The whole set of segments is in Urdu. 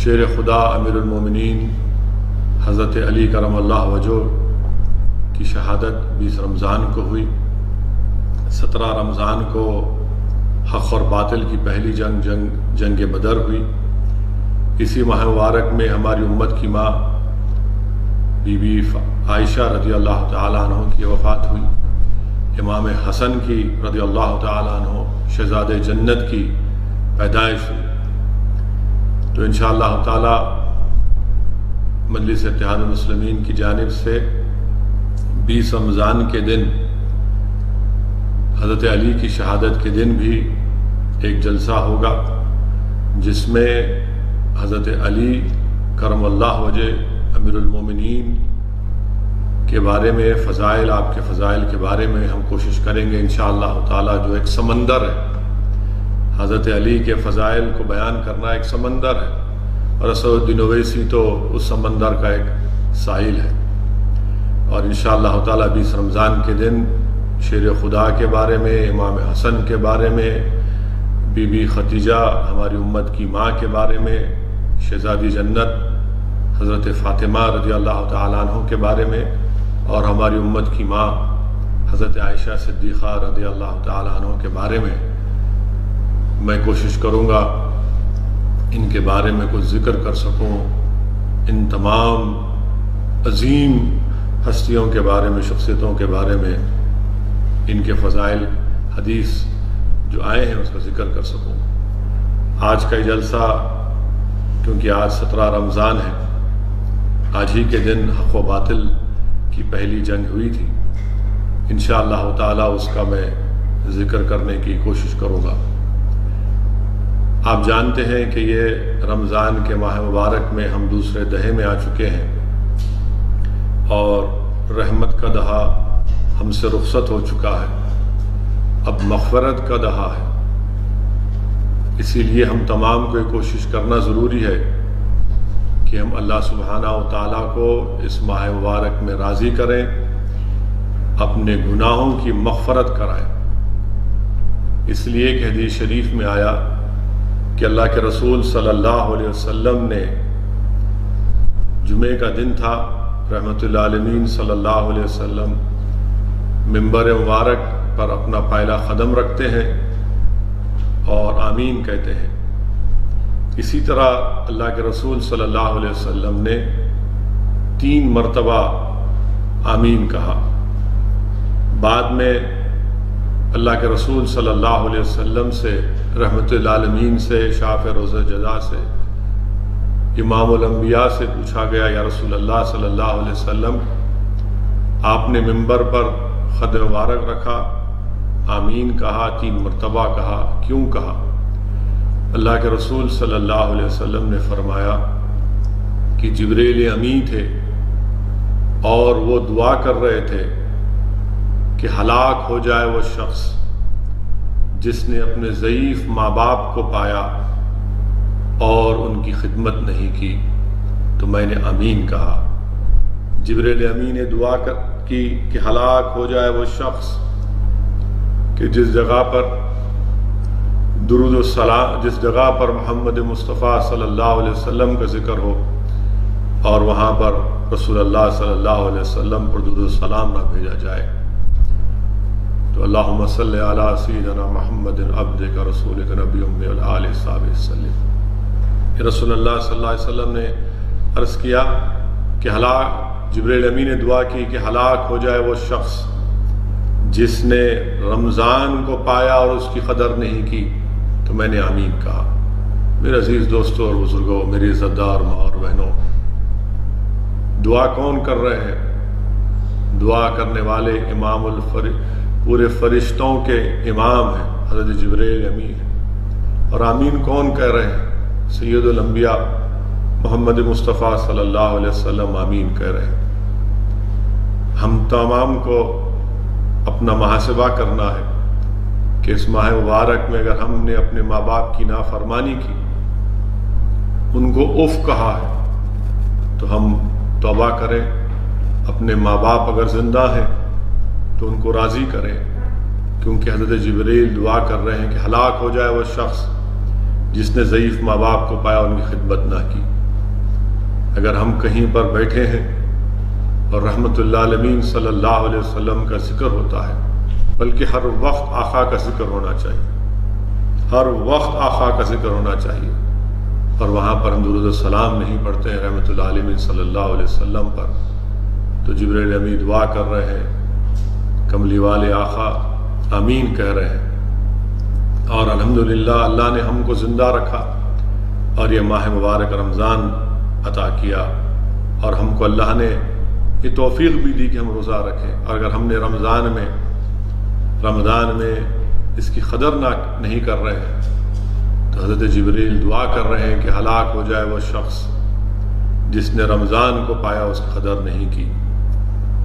شیر خدا امیر المومنین حضرت علی کرم اللہ وجہ کی شہادت 20 رمضان کو ہوئی۔ 17 رمضان کو حق اور باطل کی پہلی جنگ بدر ہوئی۔ اسی ماہ مبارک میں ہماری امت کی ماں بی بی عائشہ رضی اللہ تعالیٰ عنہ کی وفات ہوئی۔ امام حسن کی رضی اللہ تعالیٰ عنہ شہزاد جنت کی پیدائش ہوئی۔ تو انشاءاللہ تعالیٰ مجلس اتحاد المسلمین کی جانب سے 20 رمضان کے دن حضرت علی کی شہادت کے دن بھی ایک جلسہ ہوگا، جس میں حضرت علی کرم اللہ وجہ امیر المومنین کے بارے میں فضائل، آپ کے فضائل کے بارے میں ہم کوشش کریں گے انشاءاللہ تعالیٰ۔ جو ایک سمندر ہے، حضرت علی کے فضائل کو بیان کرنا ایک سمندر ہے، اور اسد الدین اویسی تو اس سمندر کا ایک ساحل ہے۔ اور انشاءاللہ تعالیٰ 20 رمضان کے دن شیر خدا کے بارے میں، امام حسن کے بارے میں، بی بی ختیجہ ہماری امت کی ماں کے بارے میں، شہزادی جنت حضرت فاطمہ رضی اللہ تعالیٰ عنہ کے بارے میں، اور ہماری امت کی ماں حضرت عائشہ صدیقہ رضی اللہ تعالیٰ عنہ کے بارے میں کوشش کروں گا ان کے بارے میں کچھ ذکر کر سکوں، ان تمام عظیم ہستیوں کے بارے میں، شخصیتوں کے بارے میں، ان کے فضائل حدیث جو آئے ہیں اس کا ذکر کر سکوں۔ آج کا یہ جلسہ، کیونکہ آج 17 رمضان ہے، آج ہی کے دن حق و باطل کی پہلی جنگ ہوئی تھی، انشاءاللہ تعالیٰ اس کا میں ذکر کرنے کی کوشش کروں گا۔ آپ جانتے ہیں کہ یہ رمضان کے ماہ مبارک میں ہم دوسرے دہے میں آ چکے ہیں، اور رحمت کا دہا ہم سے رخصت ہو چکا ہے، اب مغفرت کا دہا ہے۔ اسی لیے ہم تمام کو یہ کوشش کرنا ضروری ہے کہ ہم اللہ سبحانہ و تعالیٰ کو اس ماہ مبارک میں راضی کریں، اپنے گناہوں کی مغفرت کرائیں۔ اس لیے کہ حدیث شریف میں آیا کہ اللہ کے رسول صلی اللہ علیہ وسلم نے، جمعے کا دن تھا، رحمت اللہ علیہ صلی اللہ علیہ وسلم منبر مبارک پر اپنا پائلا قدم رکھتے ہیں اور آمین کہتے ہیں۔ اسی طرح اللہ کے رسول صلی اللہ علیہ وسلم نے 3 مرتبہ آمین کہا۔ بعد میں اللہ کے رسول صلی اللہ علیہ وسلم سے، رحمت للعالمین سے، شاف روضہ جزا سے، امام الانبیاء سے پوچھا گیا، یا رسول اللہ صلی اللہ علیہ وسلم، آپ نے منبر پر خد مبارک رکھا، آمین کہا، 3 مرتبہ کہا، کیوں کہا؟ اللہ کے رسول صلی اللہ علیہ وسلم نے فرمایا کہ جبریل امی تھے، اور وہ دعا کر رہے تھے کہ ہلاک ہو جائے وہ شخص جس نے اپنے ضعیف ماں باپ کو پایا اور ان کی خدمت نہیں کی، تو میں نے آمین کہا۔ جبریل امی نے دعا کی کہ ہلاک ہو جائے وہ شخص کہ جس جگہ پر درود و سلام، جس جگہ پر محمد مصطفیٰ صلی اللہ علیہ وسلم کا ذکر ہو، اور وہاں پر رسول اللہ صلی اللہ علیہ وسلم پر درود و سلام نہ بھیجا جائے۔ تو اللہم صلی علی سیدنا محمد عبدک رسولک نبی امی والآلہ صحابہ وسلم۔ رسول اللہ صلی اللہ علیہ وسلم نے عرض کیا کہ جبریل امی نے دعا کی کہ ہلاک ہو جائے وہ شخص جس نے رمضان کو پایا اور اس کی قدر نہیں کی، تو میں نے آمین کہا۔ میرے عزیز دوستوں اور بزرگوں، میری عزت دار ماں اور بہنوں، دعا کون کر رہے ہیں؟ دعا کرنے والے امام پورے فرشتوں کے امام ہیں، حضرت جبریل امی ہیں۔ اور آمین کون کہہ رہے ہیں؟ سید الانبیاء محمد مصطفیٰ صلی اللہ علیہ وسلم آمین کہہ رہے ہیں۔ ہم تمام کو اپنا محاسبہ کرنا ہے کہ اس ماہ مبارک میں اگر ہم نے اپنے ماں باپ کی نافرمانی کی، ان کو اف کہا ہے، تو ہم توبہ کریں۔ اپنے ماں باپ اگر زندہ ہیں تو ان کو راضی کریں، کیونکہ حضرت جبریل دعا کر رہے ہیں کہ ہلاک ہو جائے وہ شخص جس نے ضعیف ماں باپ کو پایا ان کی خدمت نہ کی۔ اگر ہم کہیں پر بیٹھے ہیں اور رحمت اللہ علیہ صلی اللہ علیہ وسلم کا ذکر ہوتا ہے، بلکہ ہر وقت آقا کا ذکر ہونا چاہیے، ہر وقت آقا کا ذکر ہونا چاہیے، اور وہاں پر ہم درود السلام نہیں پڑھتے ہیں رحمت اللہ علیہ صلی اللہ علیہ وسلم پر، تو جبریل امین دعا کر رہے ہیں، کملی والے آقا آمین کہہ رہے ہیں۔ اور الحمدللہ اللہ نے ہم کو زندہ رکھا اور یہ ماہ مبارک رمضان عطا کیا، اور ہم کو اللہ نے یہ توفیق بھی دی کہ ہم روزہ رکھیں۔ اور اگر ہم نے رمضان میں اس کی قدر نہیں کر رہے ہیں تو حضرت جبریل دعا کر رہے ہیں کہ ہلاک ہو جائے وہ شخص جس نے رمضان کو پایا، اس کی قدر نہیں کی۔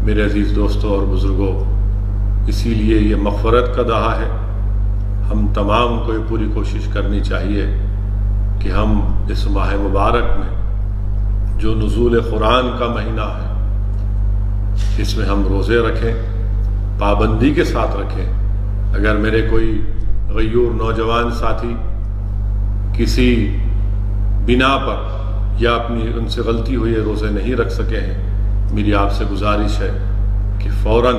میرے عزیز دوستوں اور بزرگوں، اسی لیے یہ مغفرت کا دہا ہے۔ ہم تمام کو یہ پوری کوشش کرنی چاہیے کہ ہم اس ماہ مبارک میں جو نزول قرآن کا مہینہ ہے، اس میں ہم روزے رکھیں، پابندی کے ساتھ رکھیں۔ اگر میرے کوئی غیور نوجوان ساتھی کسی بنا پر یا اپنی ان سے غلطی ہوئی ہے روزے نہیں رکھ سکے ہیں، میری آپ سے گزارش ہے کہ فوراً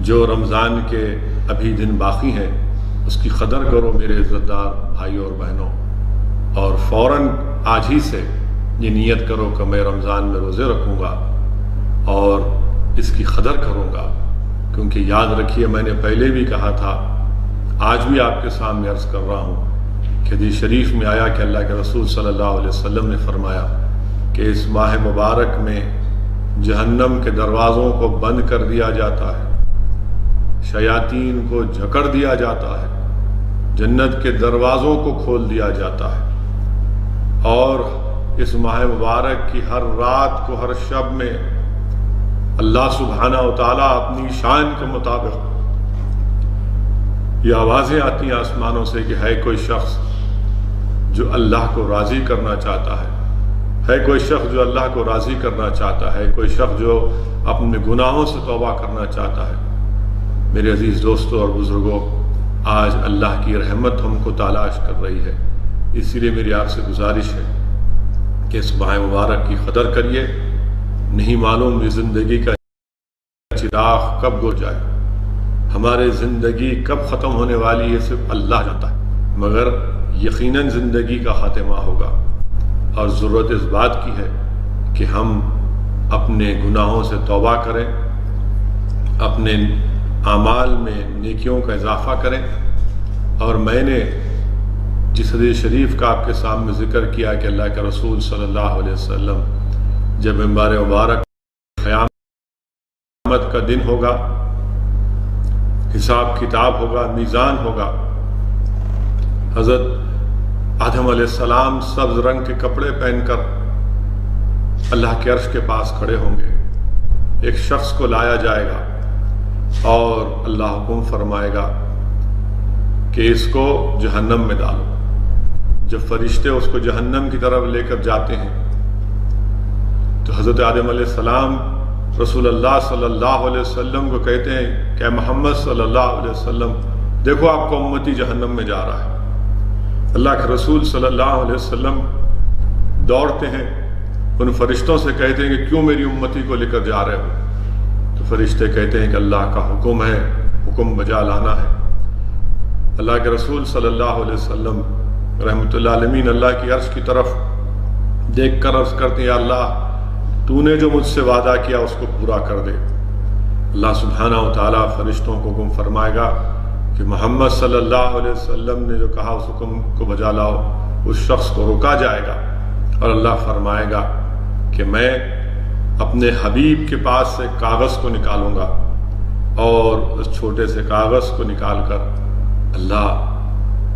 جو رمضان کے ابھی دن باقی ہیں اس کی قدر کرو میرے عزت دار بھائیوں اور بہنوں، اور فوراً آج ہی سے یہ نیت کرو کہ میں رمضان میں روزے رکھوں گا اور اس کی قدر کروں گا، کیونکہ یاد رکھیے میں نے پہلے بھی کہا تھا، آج بھی آپ کے سامنے عرض کر رہا ہوں کہ حدیث شریف میں آیا کہ اللہ کے رسول صلی اللہ علیہ وسلم نے فرمایا کہ اس ماہ مبارک میں جہنم کے دروازوں کو بند کر دیا جاتا ہے، شیاطین کو جھکڑ دیا جاتا ہے، جنت کے دروازوں کو کھول دیا جاتا ہے، اور اس ماہ مبارک کی ہر رات کو، ہر شب میں اللہ سبحانہ و تعالیٰ اپنی شان کے مطابق یہ آوازیں آتی ہیں آسمانوں سے کہ ہے کوئی شخص جو اللہ کو راضی کرنا چاہتا ہے کوئی شخص جو اللہ کو راضی کرنا چاہتا ہے، کوئی شخص جو اپنے گناہوں سے توبہ کرنا چاہتا ہے۔ میرے عزیز دوستوں اور بزرگوں، آج اللہ کی رحمت ہم کو تلاش کر رہی ہے، اسی لیے میری آپ سے گزارش ہے کہ اس ماہ مبارک کی قدر کریے۔ نہیں معلوم یہ زندگی کا چراغ کب گو جائے، ہمارے زندگی کب ختم ہونے والی ہے صرف اللہ جانتا ہے، مگر یقیناً زندگی کا خاتمہ ہوگا، اور ضرورت اس بات کی ہے کہ ہم اپنے گناہوں سے توبہ کریں، اپنے اعمال میں نیکیوں کا اضافہ کریں۔ اور میں نے جس حدیث شریف کا آپ کے سامنے ذکر کیا کہ اللہ کے رسول صلی اللہ علیہ وسلم جب منبر مبارک قیامت کا دن ہوگا، حساب کتاب ہوگا، میزان ہوگا، حضرت آدم علیہ السلام سبز رنگ کے کپڑے پہن کر اللہ کے عرش کے پاس کھڑے ہوں گے، ایک شخص کو لایا جائے گا اور اللہ حکم فرمائے گا کہ اس کو جہنم میں ڈالو۔ جب فرشتے اس کو جہنم کی طرف لے کر جاتے ہیں تو حضرت آدم علیہ السلام رسول اللہ صلی اللہ علیہ وسلم کو کہتے ہیں کہ محمد صلی اللہ علیہ وسلم دیکھو آپ کو امتی جہنم میں جا رہا ہے۔ اللہ کے رسول صلی اللہ علیہ وسلم دوڑتے ہیں، ان فرشتوں سے کہتے ہیں کہ کیوں میری امتی کو لے کر جا رہے ہو؟ تو فرشتے کہتے ہیں کہ اللہ کا حکم ہے، حکم بجا لانا ہے۔ اللہ کے رسول صلی اللہ علیہ وسلم رحمت اللہ علیہ اللہ کی عرش کی طرف دیکھ کر عرض کرتے ہیں، یا اللہ تو نے جو مجھ سے وعدہ کیا اس کو پورا کر دے۔ اللہ سبحانہ و تعالیٰ فرشتوں کو حکم فرمائے گا کہ محمد صلی اللہ علیہ وسلم نے جو کہا اس حکم کو بجا لاؤ۔ اس شخص کو روکا جائے گا اور اللہ فرمائے گا کہ میں اپنے حبیب کے پاس سے کاغذ کو نکالوں گا، اور اس چھوٹے سے کاغذ کو نکال کر اللہ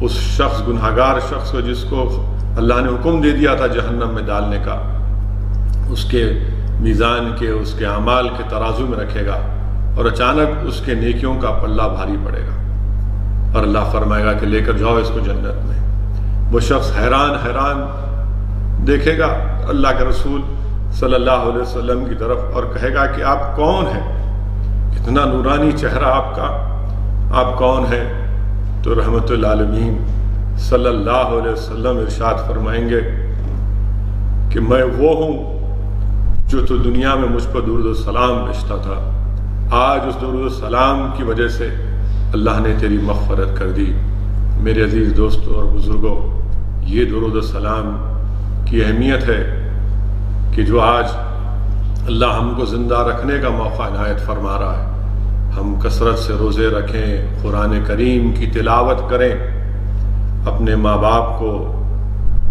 اس شخص، گنہگار شخص کو جس کو اللہ نے حکم دے دیا تھا جہنم میں ڈالنے کا، اس کے میزان کے، اس کے اعمال کے ترازو میں رکھے گا، اور اچانک اس کے نیکیوں کا پلہ بھاری پڑے گا، اور اللہ فرمائے گا کہ لے کر جاؤ اس کو جنت میں۔ وہ شخص حیران حیران دیکھے گا اللہ کے رسول صلی اللہ علیہ وسلم کی طرف اور کہے گا کہ آپ کون ہیں؟ اتنا نورانی چہرہ آپ کا، آپ کون ہیں؟ تو رحمت اللہ علیہ صلی اللہ علیہ وسلم ارشاد فرمائیں گے کہ میں وہ ہوں جو تو دنیا میں مجھ پر درود و سلام بھیجتا تھا، آج اس درود و سلام کی وجہ سے اللہ نے تیری مغفرت کر دی۔ میرے عزیز دوستوں اور بزرگوں، یہ درود و سلام کی اہمیت ہے کہ جو آج اللہ ہم کو زندہ رکھنے کا موقع عنایت فرما رہا ہے۔ ہم کثرت سے روزے رکھیں، قرآن کریم کی تلاوت کریں، اپنے ماں باپ کو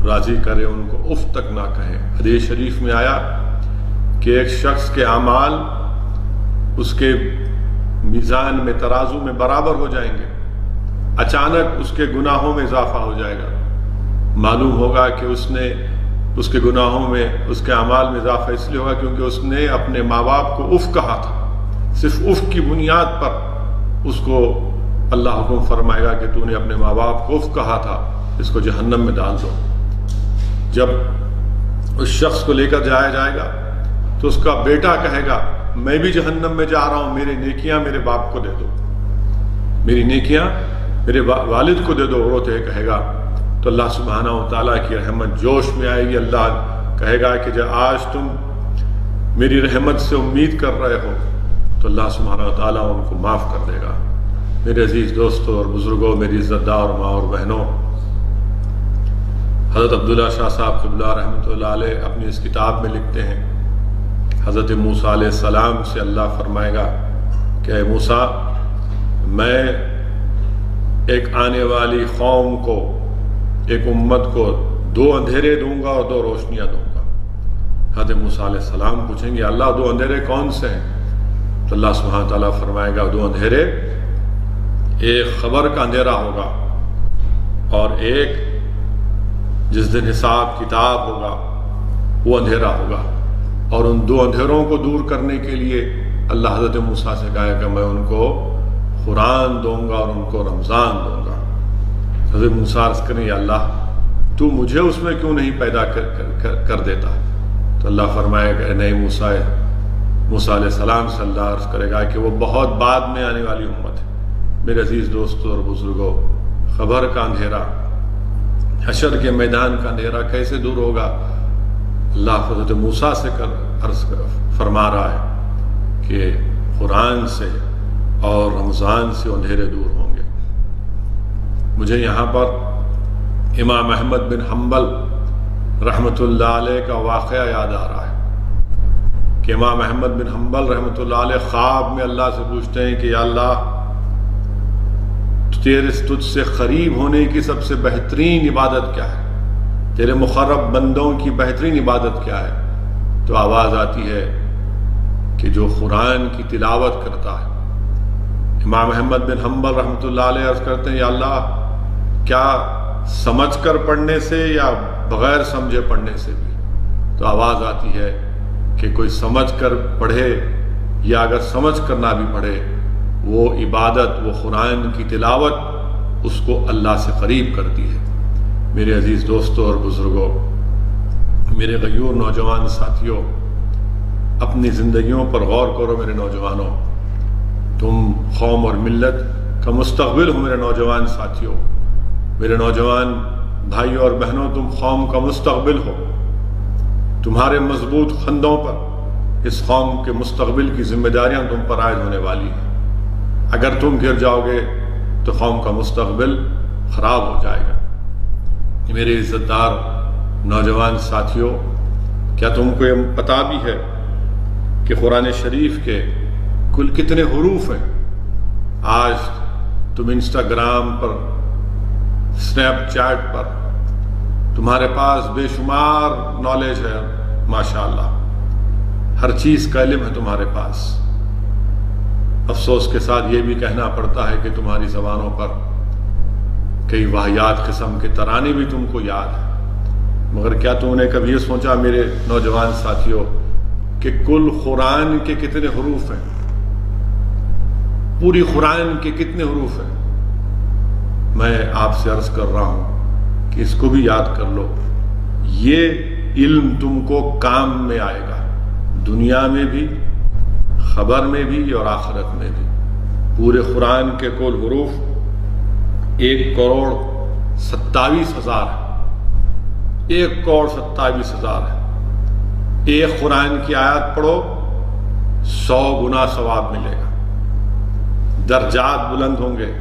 راضی کریں، ان کو اف تک نہ کہیں۔ حدیث شریف میں آیا کہ ایک شخص کے اعمال اس کے میزان میں، ترازو میں برابر ہو جائیں گے، اچانک اس کے گناہوں میں اضافہ ہو جائے گا۔ معلوم ہوگا کہ اس کے گناہوں میں، اس کے اعمال میں اضافہ اس لیے ہوگا کیونکہ اس نے اپنے ماں باپ کو اف کہا تھا۔ صرف اف کی بنیاد پر اس کو اللہ حکم فرمائے گا کہ تو نے اپنے ماں باپ کو اف کہا تھا، اس کو جہنم میں ڈال دو۔ جب اس شخص کو لے کر جایا جائے گا تو اس کا بیٹا کہے گا میں بھی جہنم میں جا رہا ہوں، میری نیکیاں میرے باپ کو دے دو، میری نیکیاں میرے والد کو دے دو، روتے کہے گا۔ تو اللہ سبحانہ و تعالیٰ کی رحمت جوش میں آئے گی۔ اللہ کہے گا کہ جب آج تم میری رحمت سے امید کر رہے ہو تو اللہ سبحانہ و تعالیٰ ان کو معاف کر دے گا۔ میرے عزیز دوستوں اور بزرگوں، میری عزت دار ماں اور بہنوں، حضرت عبداللہ شاہ صاحب قبلہ رحمۃ اللہ علیہ اپنی اس کتاب میں لکھتے ہیں، حضرت موسیٰ علیہ السلام سے اللہ فرمائے گا کہ اے موسیٰ، میں ایک آنے والی قوم کو، ایک امت کو 2 اندھیرے دوں گا اور 2 روشنیاں دوں گا۔ حضرت موسیٰ علیہ السلام پوچھیں گے اللہ 2 اندھیرے کون سے ہیں؟ تو اللہ سبحانہ تعالیٰ فرمائے گا 2 اندھیرے، ایک خبر کا اندھیرا ہوگا اور ایک جس دن حساب کتاب ہوگا وہ اندھیرا ہوگا۔ اور ان 2 اندھیروں کو دور کرنے کے لیے اللہ حضرت موسیٰ سے کہا کہ میں ان کو قرآن دوں گا اور ان کو رمضان دوں گا۔ حضرت موسیٰ عرض کریں یا اللہ تو مجھے اس میں کیوں نہیں پیدا کر دیتا؟ تو اللہ فرمائے کہ نہیں موسیٰ علیہ السلام سے اللہ عرض کرے گا کہ وہ بہت بعد میں آنے والی امت ہے۔ میرے عزیز دوستوں اور بزرگوں، خبر کا اندھیرا، حشر کے میدان کا اندھیرا کیسے دور ہوگا؟ اللہ حضرت موسیٰ سے عرض فرما رہا ہے کہ قرآن سے اور رمضان سے اندھیرے دور ہوں گے۔ مجھے یہاں پر امام احمد بن حنبل رحمۃ اللہ علیہ کا واقعہ یاد آ رہا ہے کہ امام احمد بن حنبل رحمۃ اللہ علیہ خواب میں اللہ سے پوچھتے ہیں کہ یا اللہ تجھ سے قریب ہونے کی سب سے بہترین عبادت کیا ہے؟ تیرے مقرب بندوں کی بہترین عبادت کیا ہے؟ تو آواز آتی ہے کہ جو قرآن کی تلاوت کرتا ہے۔ امام احمد بن حنبل رحمۃ اللہ علیہ عرض کرتے ہیں یا اللہ کیا سمجھ کر پڑھنے سے یا بغیر سمجھے پڑھنے سے بھی؟ تو آواز آتی ہے کہ کوئی سمجھ کر پڑھے یا اگر سمجھ کر نہ بھی پڑھے، وہ عبادت، وہ قرآن کی تلاوت اس کو اللہ سے قریب کرتی ہے۔ میرے عزیز دوستوں اور بزرگوں، میرے غیور نوجوان ساتھیوں، اپنی زندگیوں پر غور کرو میرے نوجوانوں۔ تم قوم اور ملت کا مستقبل ہو میرے نوجوان ساتھیوں، میرے نوجوان بھائیوں اور بہنوں، تم قوم کا مستقبل ہو۔ تمہارے مضبوط خندوں پر اس قوم کے مستقبل کی ذمہ داریاں تم پر عائد ہونے والی ہیں۔ اگر تم گر جاؤ گے تو قوم کا مستقبل خراب ہو جائے گا۔ میرے عزت دار نوجوان ساتھیوں، کیا تم کو یہ پتہ بھی ہے کہ قرآن شریف کے کل کتنے حروف ہیں؟ آج تم انسٹاگرام پر، سنیپ چیٹ پر تمہارے پاس بے شمار نالج ہے، ماشاءاللہ، ہر چیز کا علم ہے تمہارے پاس۔ افسوس کے ساتھ یہ بھی کہنا پڑتا ہے کہ تمہاری زبانوں پر کئی واہیات قسم کے ترانے بھی تم کو یاد ہیں، مگر کیا تم نے کبھی یہ سوچا میرے نوجوان ساتھیوں کہ کل قرآن کے کتنے حروف ہیں؟ پوری قرآن کے کتنے حروف ہیں؟ میں آپ سے عرض کر رہا ہوں کہ اس کو بھی یاد کر لو۔ یہ علم تم کو کام میں آئے گا، دنیا میں بھی، خبر میں بھی اور آخرت میں بھی۔ پورے قرآن کے کل حروف 1 کروڑ 27,000 ہے، 1,27,000 ہے۔ ایک قرآن کی آیت پڑھو 100 گنا ثواب ملے گا، درجات بلند ہوں گے،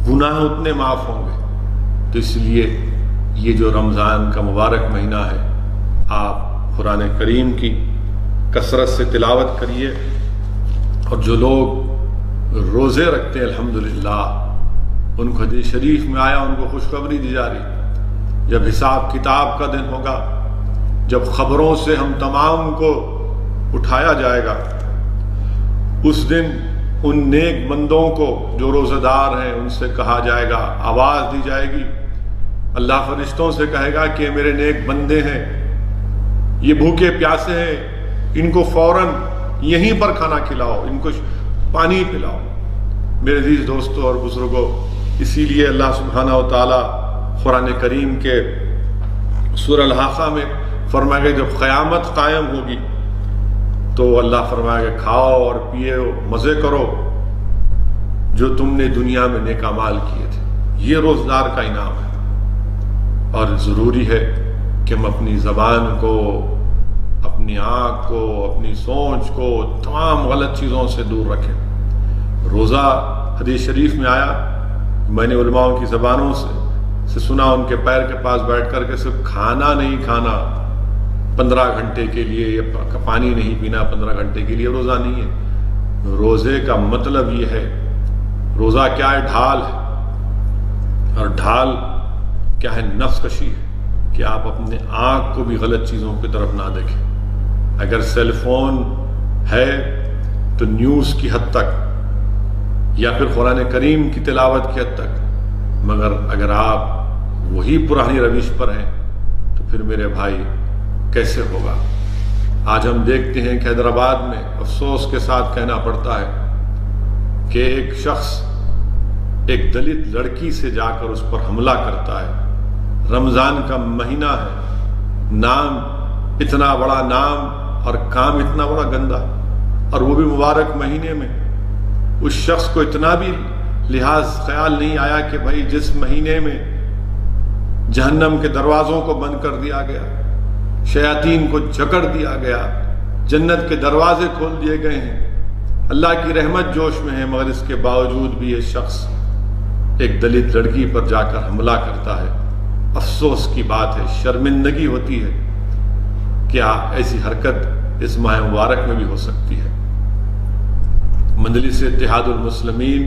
گناہ اتنے معاف ہوں گے۔ تو اس لیے یہ جو رمضان کا مبارک مہینہ ہے، آپ قرآن کریم کی کثرت سے تلاوت کریے، اور جو لوگ روزے رکھتے ہیں الحمدللہ، ان کو حدیث شریف میں آیا، ان کو خوشخبری دی جا رہی، جب حساب کتاب کا دن ہوگا، جب خبروں سے ہم تمام کو اٹھایا جائے گا، اس دن ان نیک بندوں کو جو روزہ دار ہیں ان سے کہا جائے گا، آواز دی جائے گی، اللہ فرشتوں سے کہے گا کہ میرے نیک بندے ہیں، یہ بھوکے پیاسے ہیں، ان کو فوراً یہیں پر کھانا کھلاؤ، ان کو پانی پلاؤ۔ میرے عزیز دوستوں اور بزرگوں، اسی لیے اللہ سبحانہ و تعالیٰ قرآن کریم کے سورہ الحاقہ میں فرمائے گا جب قیامت قائم ہوگی تو اللہ فرمائے گا کھاؤ اور پیے مزے کرو جو تم نے دنیا میں نیک اعمال کیے تھے۔ یہ روزدار کا انعام ہے، اور ضروری ہے کہ ہم اپنی زبان کو، اپنی آنکھ کو، اپنی سوچ کو تمام غلط چیزوں سے دور رکھیں۔ روزہ حدیث شریف میں آیا، میں نے علماء کی زبانوں سے سنا، ان کے پیر کے پاس بیٹھ کر کے صرف کھانا نہیں کھانا 15 گھنٹے کے لیے، یا پانی نہیں پینا 15 گھنٹے کے لیے روزہ نہیں ہے۔ روزے کا مطلب یہ ہے، روزہ کیا ہے؟ ڈھال ہے، اور ڈھال کیا ہے؟ نفس کشی ہے، کہ آپ اپنے آنکھ کو بھی غلط چیزوں کی طرف نہ دیکھیں۔ اگر سیل فون ہے تو نیوز کی حد تک، یا پھر قرآن کریم کی تلاوت کی حد تک، مگر اگر آپ وہی پرانی روش پر ہیں تو پھر میرے بھائی کیسے ہوگا؟ آج ہم دیکھتے ہیں کہ حیدرآباد میں افسوس کے ساتھ کہنا پڑتا ہے کہ ایک شخص ایک دلت لڑکی سے جا کر اس پر حملہ کرتا ہے۔ رمضان کا مہینہ ہے، نام اتنا بڑا نام اور کام اتنا بڑا گندا، اور وہ بھی مبارک مہینے میں۔ اس شخص کو اتنا بھی لحاظ خیال نہیں آیا کہ بھائی جس مہینے میں جہنم کے دروازوں کو بند کر دیا گیا، شیاطین کو جکڑ دیا گیا، جنت کے دروازے کھول دیے گئے ہیں، اللہ کی رحمت جوش میں ہے، مگر اس کے باوجود بھی یہ شخص ایک دلت لڑکی پر جا کر حملہ کرتا ہے۔ افسوس کی بات ہے، شرمندگی ہوتی ہے، کیا ایسی حرکت اس ماہ مبارک میں بھی ہو سکتی ہے؟ مجلس اتحاد المسلمین،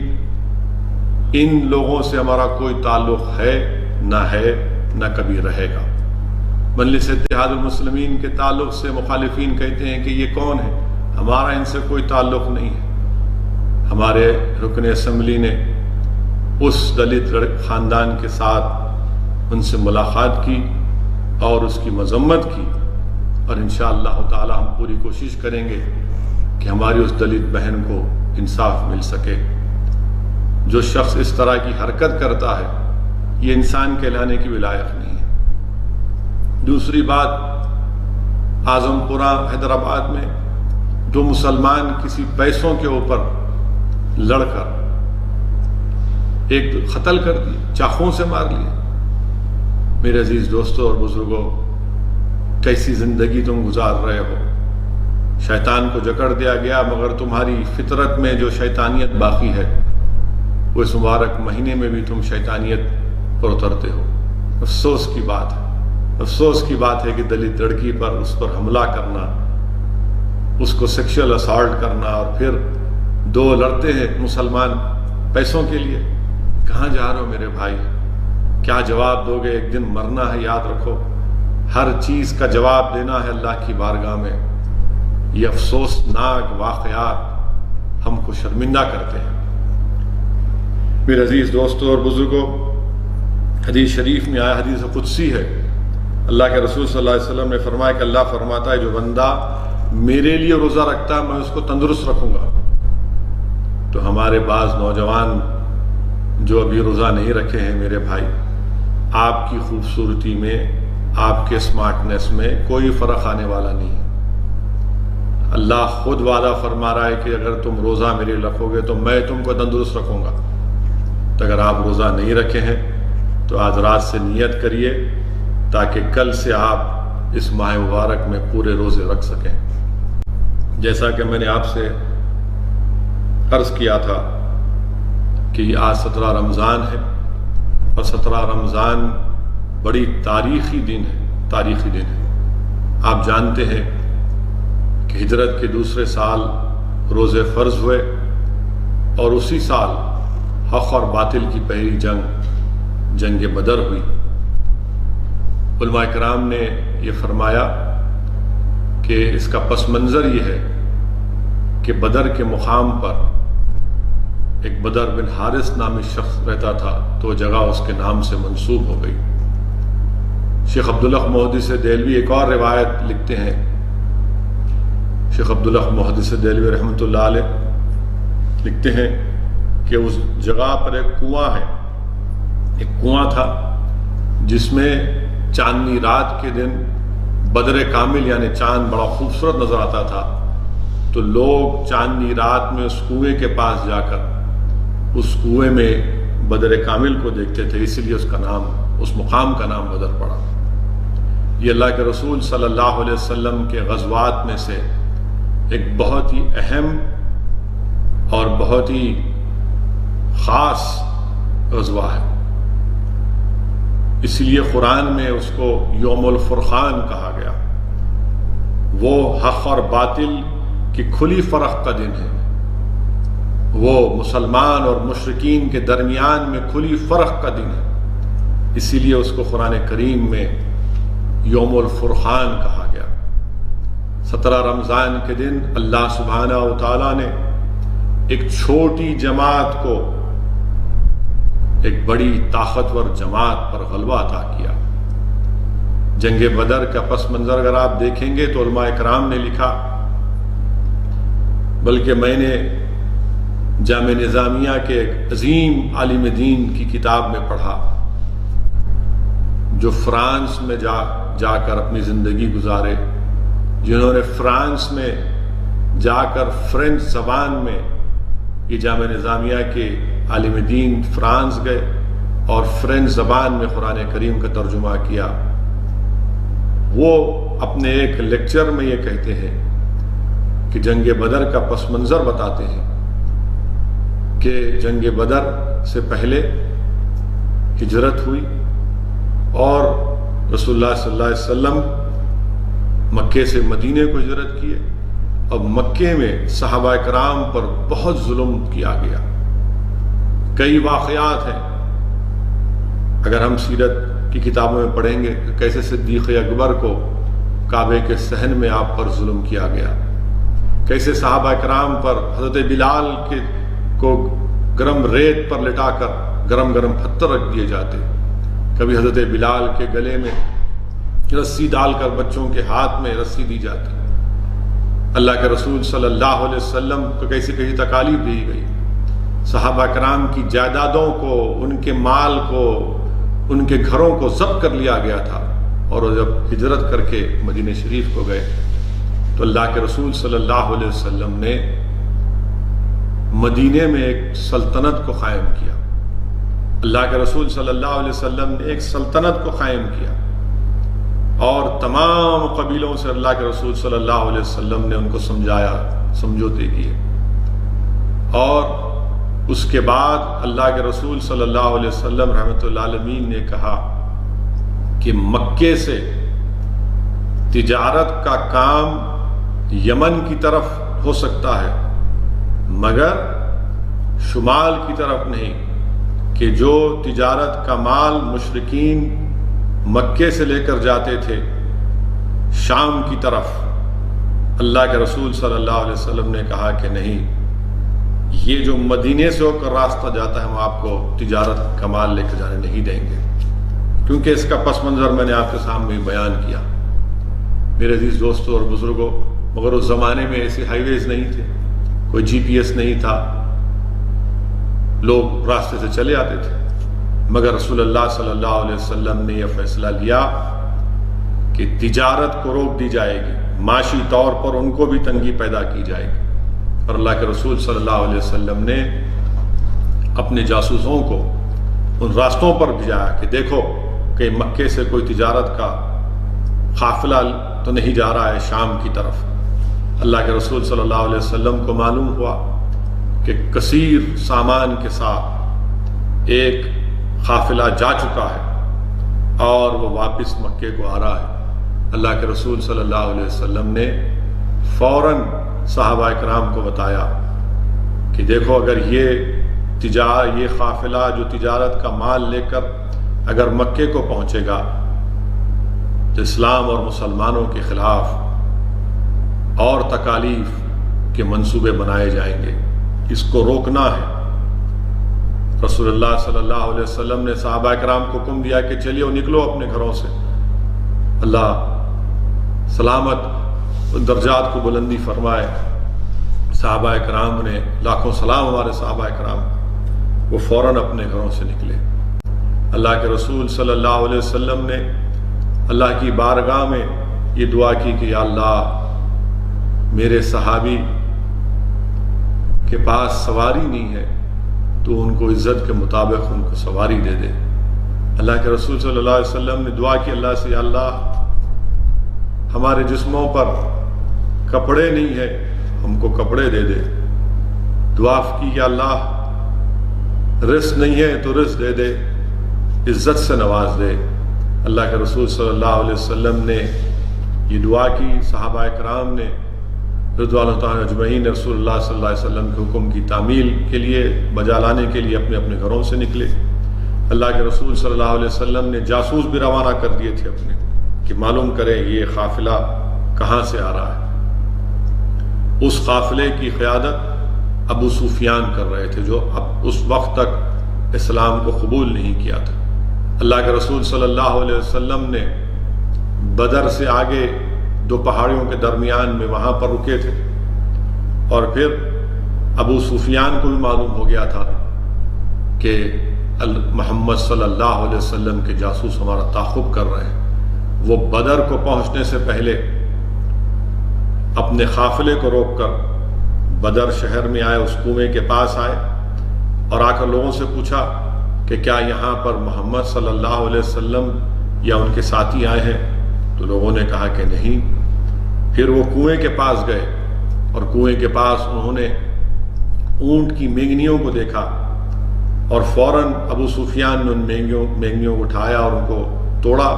ان لوگوں سے ہمارا کوئی تعلق ہے، نہ کبھی رہے گا۔ مجلس اتحاد المسلمین کے تعلق سے مخالفین کہتے ہیں کہ یہ کون ہے؟ ہمارا ان سے کوئی تعلق نہیں ہے۔ ہمارے رکن اسمبلی نے اس دلت خاندان کے ساتھ ان سے ملاقات کی اور اس کی مذمت کی، اور انشاءاللہ تعالی ہم پوری کوشش کریں گے کہ ہماری اس دلت بہن کو انصاف مل سکے۔ جو شخص اس طرح کی حرکت کرتا ہے یہ انسان کہلانے کی بھی لائق نہیں ہے۔ دوسری بات، اعظم پورہ حیدرآباد میں جو مسلمان کسی پیسوں کے اوپر لڑ کر ایک قتل کر دیے، چاقوں سے مار لیے۔ میرے عزیز دوستوں اور بزرگوں، کیسی زندگی تم گزار رہے ہو؟ شیطان کو جکڑ دیا گیا، مگر تمہاری فطرت میں جو شیطانیت باقی ہے وہ اس مبارک مہینے میں بھی تم شیطانیت پر اترتے ہو۔ افسوس کی بات ہے، افسوس کی بات ہے کہ دلت لڑکی پر اس پر حملہ کرنا، اس کو سیکشل اسالٹ کرنا، اور پھر دو لڑتے ہیں مسلمان پیسوں کے لیے۔ کہاں جا رہے ہو میرے بھائی؟ کیا جواب دو گے؟ ایک دن مرنا ہے، یاد رکھو۔ ہر چیز کا جواب دینا ہے اللہ کی بارگاہ میں۔ یہ افسوسناک واقعات ہم کو شرمندہ کرتے ہیں۔ میرے عزیز دوستوں اور بزرگوں، حدیث شریف میں آیا، حدیث قدسی ہے، اللہ کے رسول صلی اللہ علیہ وسلم نے فرمایا کہ اللہ فرماتا ہے جو بندہ میرے لیے روزہ رکھتا ہے میں اس کو تندرست رکھوں گا۔ تو ہمارے بعض نوجوان جو ابھی روزہ نہیں رکھے ہیں، میرے بھائی، آپ کی خوبصورتی میں، آپ کے اسمارٹنیس میں کوئی فرق آنے والا نہیں ہے۔ اللہ خود وعدہ فرما رہا ہے کہ اگر تم روزہ میرے لیے رکھو گے تو میں تم کو تندرست رکھوں گا۔ تو اگر آپ روزہ نہیں رکھے ہیں تو تو آج رات سے نیت کریے تاکہ کل سے آپ اس ماہ مبارک میں پورے روزے رکھ سکیں۔ جیسا کہ میں نے آپ سے عرض کیا تھا کہ آج 17 رمضان ہے، اور 17 رمضان بڑی تاریخی دن ہے۔ آپ جانتے ہیں کہ ہجرت کے دوسرے سال روزے فرض ہوئے، اور اسی سال حق اور باطل کی پہلی جنگ بدر ہوئی۔ علماء کرام نے یہ فرمایا کہ اس کا پس منظر یہ ہے کہ بدر کے مقام پر ایک بدر بن حارث نامی شخص رہتا تھا، تو وہ جگہ اس کے نام سے منسوب ہو گئی۔ شیخ عبدالحق محدث دہلوی ایک اور روایت لکھتے ہیں، شیخ عبدالحق محدث دہلوی رحمۃ اللہ علیہ لکھتے ہیں کہ اس جگہ پر ایک کنواں تھا جس میں چاندنی رات کے دن بدر کامل یعنی چاند بڑا خوبصورت نظر آتا تھا، تو لوگ چاندنی رات میں اس کنویں کے پاس جا کر اس کنویں میں بدر کامل کو دیکھتے تھے، اسی لیے اس مقام کا نام بدر پڑا۔ یہ اللہ کے رسول صلی اللہ علیہ وسلم کے غزوات میں سے ایک بہت ہی اہم اور بہت ہی خاص غزوہ ہے، اس لیے قرآن میں اس کو یوم الفرقان کہا گیا۔ وہ حق اور باطل کی کھلی فرق کا دن ہے، وہ مسلمان اور مشرکین کے درمیان میں کھلی فرق کا دن ہے، اسی لیے اس کو قرآن کریم میں یوم الفرقان کہا گیا۔ 17 رمضان کے دن اللہ سبحانہ و تعالیٰ نے ایک چھوٹی جماعت کو ایک بڑی طاقتور جماعت پر غلبہ عطا کیا۔ جنگ بدر کا پس منظر اگر آپ دیکھیں گے تو علماء کرام نے لکھا، بلکہ میں نے جامع نظامیہ کے ایک عظیم عالم دین کی کتاب میں پڑھا جو فرانس میں جا کر اپنی زندگی گزارے، جنہوں نے فرانس میں جا کر فرینچ زبان میں، یہ جامع نظامیہ کے عالم دین فرانس گئے اور فرینچ زبان میں قرآن کریم کا ترجمہ کیا۔ وہ اپنے ایک لیکچر میں یہ کہتے ہیں کہ جنگ بدر کا پس منظر بتاتے ہیں کہ جنگ بدر سے پہلے ہجرت ہوئی اور رسول اللہ صلی اللہ علیہ وسلم مکے سے مدینے کو ہجرت کیے، اور مکے میں صحابہ کرام پر بہت ظلم کیا گیا۔ کئی واقعات ہیں، اگر ہم سیرت کی کتابوں میں پڑھیں گے کہ کیسے صدیق اکبر کو کعبے کے صحن میں آپ پر ظلم کیا گیا، کیسے صحابہ کرام پر حضرت بلال کو گرم ریت پر لٹا کر گرم پتھر رکھ دیے جاتے، کبھی حضرت بلال کے گلے میں رسی ڈال کر بچوں کے ہاتھ میں رسی دی جاتی، اللہ کے رسول صلی اللہ علیہ وسلم کو کیسی تکالیف دی گئی، صحابہ کرام کی جائیدادوں کو، ان کے مال کو، ان کے گھروں کو ضبط کر لیا گیا تھا، اور وہ جب ہجرت کر کے مدینہ شریف کو گئے تو اللہ کے رسول صلی اللہ علیہ وسلم نے مدینے میں ایک سلطنت کو قائم کیا۔ اللہ کے رسول صلی اللہ علیہ وسلم نے ایک سلطنت کو قائم کیا، اور تمام قبیلوں سے اللہ کے رسول صلی اللہ علیہ وسلم نے ان کو سمجھایا، سمجھوتے کیے، اور اس کے بعد اللہ کے رسول صلی اللہ علیہ وسلم رحمۃ اللہ علیہ نے کہا کہ مکے سے تجارت کا کام یمن کی طرف ہو سکتا ہے مگر شمال کی طرف نہیں، کہ جو تجارت کا مال مشرکین مکے سے لے کر جاتے تھے شام کی طرف، اللہ کے رسول صلی اللہ علیہ وسلم نے کہا کہ نہیں، یہ جو مدینے سے ہو کر راستہ جاتا ہے ہم آپ کو تجارت کا مال لے کر جانے نہیں دیں گے، کیونکہ اس کا پس منظر میں نے آپ کے سامنے بیان کیا۔ میرے عزیز دوستوں اور بزرگوں، مگر اس زمانے میں ایسے ہائی ویز نہیں تھے، کوئی جی پی ایس نہیں تھا، لوگ راستے سے چلے آتے تھے، مگر رسول اللہ صلی اللہ علیہ وسلم نے یہ فیصلہ لیا کہ تجارت کو روک دی جائے گی، معاشی طور پر ان کو بھی تنگی پیدا کی جائے گی، اور اللہ کے رسول صلی اللہ علیہ وسلم نے اپنے جاسوسوں کو ان راستوں پر بھیجایا کہ دیکھو کہ مکے سے کوئی تجارت کا قافلہ تو نہیں جا رہا ہے شام کی طرف۔ اللہ کے رسول صلی اللہ علیہ وسلم کو معلوم ہوا کہ کثیر سامان کے ساتھ ایک قافلہ جا چکا ہے اور وہ واپس مکے کو آ رہا ہے۔ اللہ کے رسول صلی اللہ علیہ وسلم نے فوراً صحابہ کرام کو بتایا کہ دیکھو اگر یہ قافلہ جو تجارت کا مال لے کر اگر مکے کو پہنچے گا تو اسلام اور مسلمانوں کے خلاف اور تکالیف کے منصوبے بنائے جائیں گے، اس کو روکنا ہے۔ رسول اللہ صلی اللہ علیہ وسلم نے صحابہ کرام کو حکم دیا کہ چلیے نکلو اپنے گھروں سے، اللہ سلامت درجات کو بلندی فرمائے۔ صحابہ کرام نے لاکھوں سلام ہمارے صحابہ کرام، وہ فوراً اپنے گھروں سے نکلے۔ اللہ کے رسول صلی اللہ علیہ وسلم نے اللہ کی بارگاہ میں یہ دعا کی کہ یا اللہ میرے صحابی کے پاس سواری نہیں ہے تو ان کو عزت کے مطابق ان کو سواری دے دے۔ اللہ کے رسول صلی اللہ علیہ وسلم نے دعا کی اللہ سے، یا اللہ ہمارے جسموں پر کپڑے نہیں ہے، ہم کو کپڑے دے دے۔ دعا کی کہ اللہ رزق نہیں ہے تو رزق دے دے، عزت سے نواز دے۔ اللہ کے رسول صلی اللہ علیہ وسلم نے یہ دعا کی، صحابہ کرام نے رضوان اللہ تعالیٰ اجمعین رسول اللہ صلی اللہ علیہ وسلم کے حکم کی تعمیل کے لیے بجا لانے کے لیے اپنے اپنے گھروں سے نکلے۔ اللہ کے رسول صلی اللہ علیہ وسلم نے جاسوس بھی روانہ کر دیے تھے اپنے کہ معلوم کریں یہ قافلہ کہاں سے آ رہا ہے۔ اس قافلے کی قیادت ابو سفیان کر رہے تھے جو اب اس وقت تک اسلام کو قبول نہیں کیا تھا۔ اللہ کے رسول صلی اللہ علیہ وسلم نے بدر سے آگے دو پہاڑیوں کے درمیان میں وہاں پر رکے تھے، اور پھر ابو سفیان کو بھی معلوم ہو گیا تھا کہ محمد صلی اللہ علیہ وسلم کے جاسوس ہمارا تعاقب کر رہے ہیں۔ وہ بدر کو پہنچنے سے پہلے اپنے قافلے کو روک کر بدر شہر میں آئے، اس کنویں کے پاس آئے اور آ کر لوگوں سے پوچھا کہ کیا یہاں پر محمد صلی اللہ علیہ وسلم یا ان کے ساتھی آئے ہیں؟ تو لوگوں نے کہا کہ نہیں۔ پھر وہ کنویں کے پاس گئے اور کنویں کے پاس انہوں نے اونٹ کی مینگنیوں کو دیکھا، اور فوراً ابو سفیان نے ان مینگنیوں کو اٹھایا اور ان کو توڑا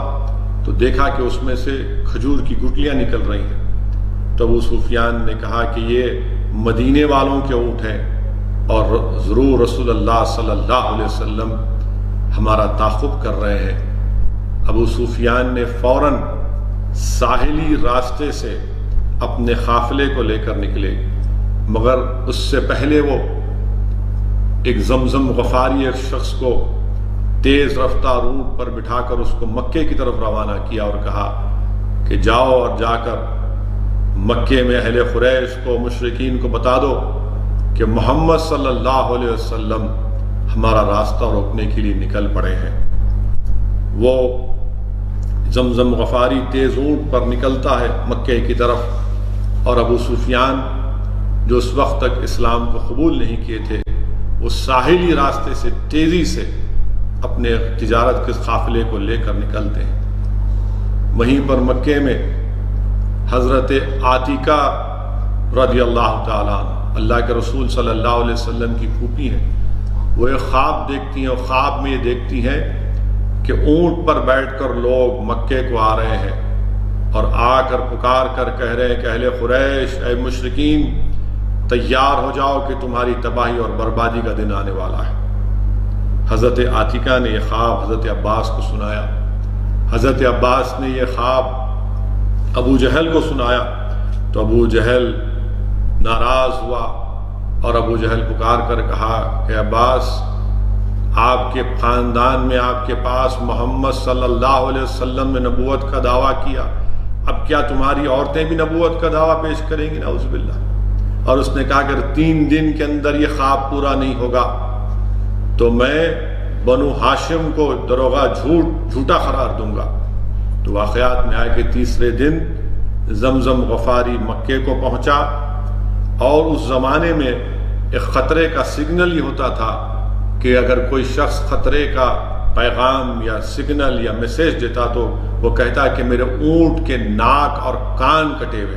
تو دیکھا کہ اس میں سے کھجور کی گٹلیاں نکل رہی ہیں۔ تو ابو سفیان نے کہا کہ یہ مدینے والوں کے اونٹ ہیں اور ضرور رسول اللہ صلی اللہ علیہ وسلم ہمارا تعاقب کر رہے ہیں۔ ابو سفیان نے فوراً ساحلی راستے سے اپنے قافلے کو لے کر نکلے، مگر اس سے پہلے وہ ایک زمزم غفاری ایک شخص کو تیز رفتار اونٹ پر بٹھا کر اس کو مکے کی طرف روانہ کیا اور کہا کہ جاؤ اور جا کر مکے میں اہل قریش کو، مشرکین کو بتا دو کہ محمد صلی اللہ علیہ وسلم ہمارا راستہ روکنے کے لیے نکل پڑے ہیں۔ وہ زمزم غفاری تیز اونٹ پر نکلتا ہے مکے کی طرف، اور ابو سفیان جو اس وقت تک اسلام کو قبول نہیں کیے تھے وہ ساحلی راستے سے تیزی سے اپنے تجارت کے قافلے کو لے کر نکلتے ہیں۔ وہیں پر مکے میں حضرت عاتکہ رضی اللہ تعالیٰ عنہ، اللہ کے رسول صلی اللہ علیہ وسلم کی پھوپھی ہیں، وہ ایک خواب دیکھتی ہیں اور خواب میں یہ دیکھتی ہیں کہ اونٹ پر بیٹھ کر لوگ مکے کو آ رہے ہیں اور آ کر پکار کر کہہ رہے ہیں کہ اہل قریش، اے مشرکین، تیار ہو جاؤ کہ تمہاری تباہی اور بربادی کا دن آنے والا ہے۔ حضرت عاتکہ نے یہ خواب حضرت عباس کو سنایا۔ حضرت عباس نے یہ خواب ابو جہل کو سنایا تو ابو جہل ناراض ہوا اور ابو جہل پکار کر کہا کہ عباس، آپ کے خاندان میں آپ کے پاس محمد صلی اللہ علیہ وسلم نے نبوت کا دعویٰ کیا، اب کیا تمہاری عورتیں بھی نبوت کا دعویٰ پیش کریں گی؟ نعوذ باللہ۔ اور اس نے کہا اگر 3 دن کے اندر یہ خواب پورا نہیں ہوگا تو میں بنو ہاشم کو دروغہ جھوٹا قرار دوں گا۔ تو واقعات میں آئے کہ تیسرے دن زمزم غفاری مکے کو پہنچا، اور اس زمانے میں ایک خطرے کا سگنل یہ ہوتا تھا کہ کہ اگر کوئی شخص خطرے کا پیغام یا سگنل یا میسیج دیتا تو وہ کہتا کہ میرے اونٹ کے ناک اور کان کٹے ہوئے.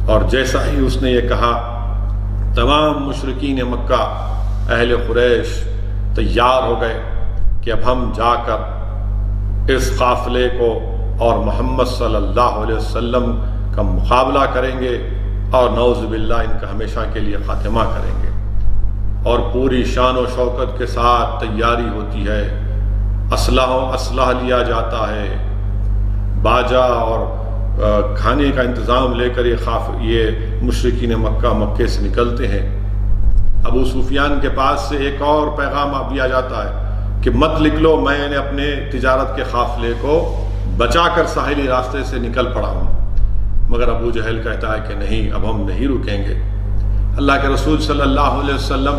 اور جیسا ہی اس نے یہ کہا تمام مشرکین مکہ اہل قریش تیار ہو گئے کہ اب ہم جا کر اس قافلے کو اور محمد صلی اللہ علیہ وسلم کا مقابلہ کریں گے اور نعوذ باللہ ان کا ہمیشہ کے لیے خاتمہ کریں گے. اور پوری شان و شوکت کے ساتھ تیاری ہوتی ہے، اسلحہ لیا جاتا ہے، باجا اور کھانے کا انتظام لے کر یہ مشرکین مکے سے نکلتے ہیں. ابو سفیان کے پاس سے ایک اور پیغام دیا جاتا ہے کہ مت نکلو، میں نے اپنے تجارت کے قافلے کو بچا کر ساحلی راستے سے نکل پڑا ہوں. مگر ابو جہل کہتا ہے کہ نہیں، اب ہم نہیں رکیں گے. اللہ کے رسول صلی اللہ علیہ وسلم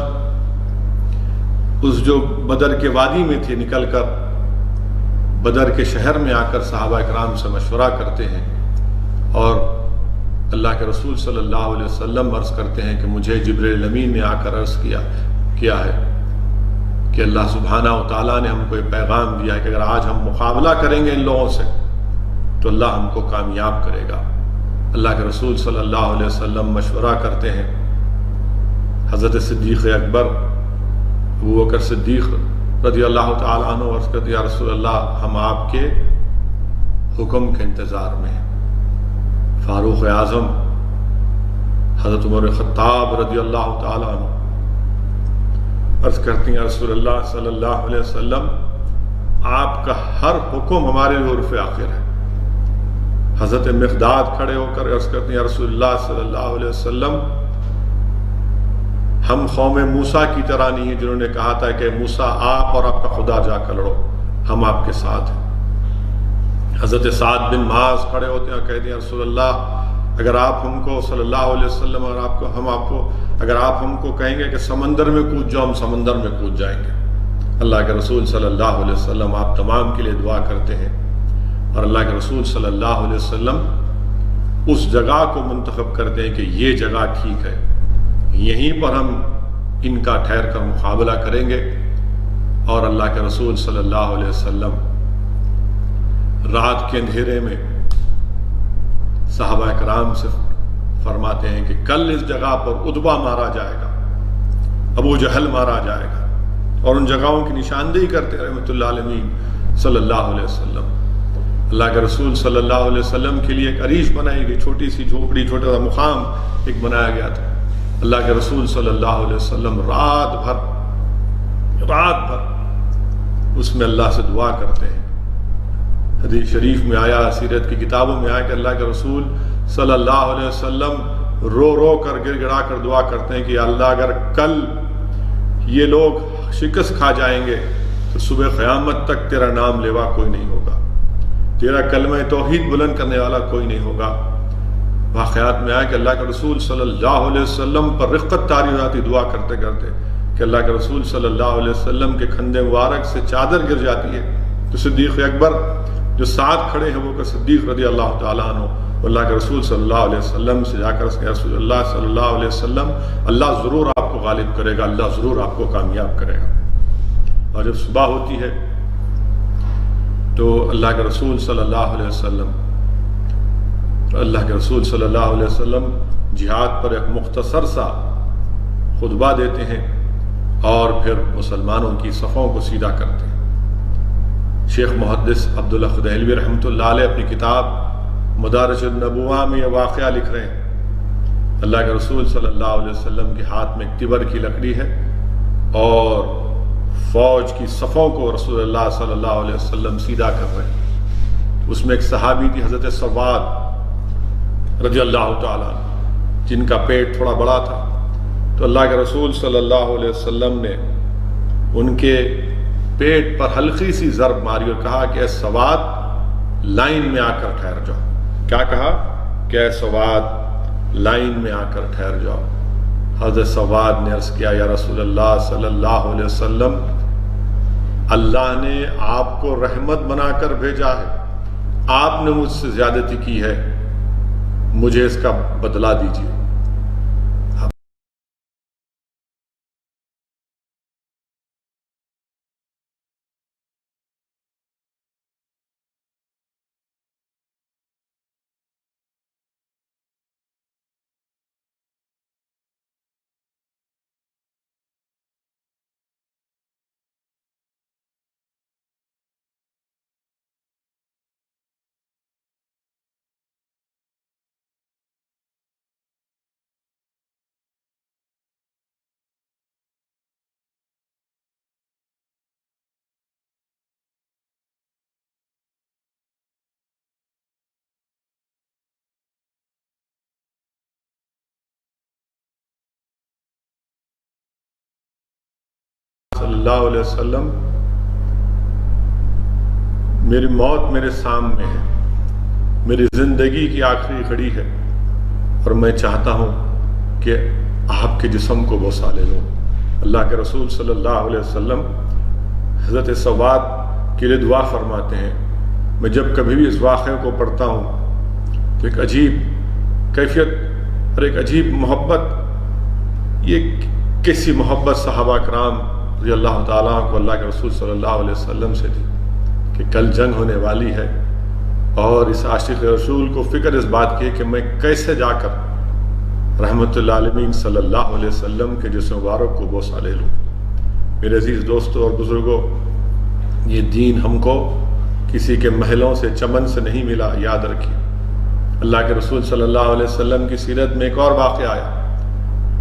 اس جو بدر کے وادی میں تھے نکل کر بدر کے شہر میں آ کر صحابہ کرام سے مشورہ کرتے ہیں اور اللہ کے رسول صلی اللہ علیہ وسلم عرض کرتے ہیں کہ مجھے جبریل امین نے آ کر عرض کیا ہے کہ اللہ سبحانہ و تعالیٰ نے ہم کو یہ پیغام دیا ہے کہ اگر آج ہم مقابلہ کریں گے ان لوگوں سے تو اللہ ہم کو کامیاب کرے گا. اللہ کے رسول صلی اللہ علیہ وسلم مشورہ کرتے ہیں. حضرت صدیق اکبر ابو بکر صدیق رضی اللہ تعالیٰ عنہ عرض کرتے یا رسول اللہ ہم آپ کے حکم کے انتظار میں ہیں. فاروق اعظم حضرت عمر خطاب رضی اللہ تعالیٰ عنہ عرض کرتی ہیں یا رسول اللہ صلی اللہ علیہ وسلم آپ کا ہر حکم ہمارے لیے عرف آخر ہے. حضرت مقداد کھڑے ہو کر عرض کرتے ہیں یا رسول اللہ صلی اللہ علیہ وسلم ہم قوم موسیٰ کی طرح نہیں ہیں جنہوں نے کہا تھا کہ موسیٰ آپ اور آپ کا خدا جا کر لڑو، ہم آپ کے ساتھ ہیں. حضرت سعد بن معاذ کھڑے ہوتے ہیں اور کہتے ہیں رسول اللہ اگر آپ ہم کو صلی اللہ علیہ وسلم اور اگر آپ ہم کو کہیں گے کہ سمندر میں کود جاؤ ہم سمندر میں کود جائیں گے. اللہ کے رسول صلی اللہ علیہ وسلم آپ تمام کے لیے دعا کرتے ہیں اور اللہ کے رسول صلی اللہ علیہ وسلم اس جگہ کو منتخب کرتے ہیں کہ یہ جگہ ٹھیک ہے، یہیں پر ہم ان کا ٹھہر کر مقابلہ کریں گے. اور اللہ کے رسول صلی اللہ علیہ وسلم رات کے اندھیرے میں صحابہ کرام سے فرماتے ہیں کہ کل اس جگہ پر عتبہ مارا جائے گا، ابو جہل مارا جائے گا، اور ان جگہوں کی نشاندہی کرتے رحمۃ اللہ علیہ صلی اللہ علیہ وسلم. اللہ کے رسول صلی اللہ علیہ وسلم کے لیے ایک عریش بنائی گئی، چھوٹی سی جھوپڑی، چھوٹا سا مقام ایک بنایا گیا تھا. اللہ کے رسول صلی اللہ علیہ وسلم رات بھر اس میں اللہ سے دعا کرتے ہیں. حدیث شریف میں آیا، سیرت کی کتابوں میں آیا کہ اللہ کے رسول صلی اللہ علیہ وسلم رو رو کر گر گڑا کر دعا کرتے ہیں کہ اللہ اگر کل یہ لوگ شکست کھا جائیں گے تو صبح قیامت تک تیرا نام لیوا کوئی نہیں ہوگا، تیرا کلمہ توحید بلند کرنے والا کوئی نہیں ہوگا. واقعات میں آیا کہ اللہ کے رسول صلی اللہ علیہ وسلم پر رقت طاری ہو جاتی دعا کرتے کرتے کہ اللہ کے رسول صلی اللہ علیہ وسلم کے کھندے مبارک سے چادر گر جاتی ہے تو صدیق اکبر جو ساتھ کھڑے ہیں وہ کہ صدیق رضی اللہ تعالیٰ عنہ اللہ کے رسول صلی اللہ علیہ وسلم سے جا کر اس کے رسول اللہ صلی اللہ علیہ وسلم اللہ ضرور آپ کو غالب کرے گا، اللہ ضرور آپ کو کامیاب کرے گا. اور جب صبح ہوتی ہے تو اللہ کے رسول صلی اللہ علیہ وسلم جہاد پر ایک مختصر سا خطبہ دیتے ہیں اور پھر مسلمانوں کی صفوں کو سیدھا کرتے ہیں. شیخ محدث عبداللہ خدیلوی رحمۃ اللہ علیہ اپنی کتاب مدارج النبوہ میں یہ واقعہ لکھ رہے ہیں. اللہ کے رسول صلی اللہ علیہ وسلم کے ہاتھ میں ایک تبر کی لکڑی ہے اور فوج کی صفوں کو رسول اللہ صلی اللہ علیہ وسلم سیدھا کر رہے ہیں. اس میں ایک صحابی تھی حضرت سواد رضی اللہ تعالیٰ جن کا پیٹ تھوڑا بڑا تھا. تو اللہ کے رسول صلی اللہ علیہ وسلم نے ان کے پیٹ پر ہلکی سی ضرب ماری اور کہا کہ اے سواد لائن میں آ کر ٹھہر جاؤ. کیا کہا کہ اے سواد لائن میں آ کر ٹھہر جاؤ. حضرت سواد نے عرض کیا یا رسول اللہ صلی اللہ علیہ وسلم اللہ نے آپ کو رحمت بنا کر بھیجا ہے، آپ نے مجھ سے زیادتی کی ہے، مجھے اس کا بدلہ دیجیے. صلی اللہ علیہ وسلم میری موت میرے سامنے ہے، میری زندگی کی آخری گھڑی ہے، اور میں چاہتا ہوں کہ آپ کے جسم کو بوسہ لے لوں۔ اللہ کے رسول صلی اللہ علیہ وسلم حضرت سواد کے لیے دعا فرماتے ہیں۔ میں جب کبھی بھی اس واقعے کو پڑھتا ہوں تو ایک عجیب کیفیت اور ایک عجیب محبت، یہ کیسی محبت صحابہ کرام رضی اللہ تعالیٰ کو اللہ کے رسول صلی اللہ علیہ وسلم سے تھی کہ کل جنگ ہونے والی ہے، اور اس عاشق رسول کو فکر اس بات کی کہ میں کیسے جا کر رحمت اللہ عالمین صلی اللہ علیہ وسلم کے جسم مبارک کو بوسہ لے لوں۔ میرے عزیز دوستوں اور بزرگوں، یہ دین ہم کو کسی کے محلوں سے چمن سے نہیں ملا، یاد رکھیے۔ اللہ کے رسول صلی اللہ علیہ وسلم کی سیرت میں ایک اور واقعہ آیا،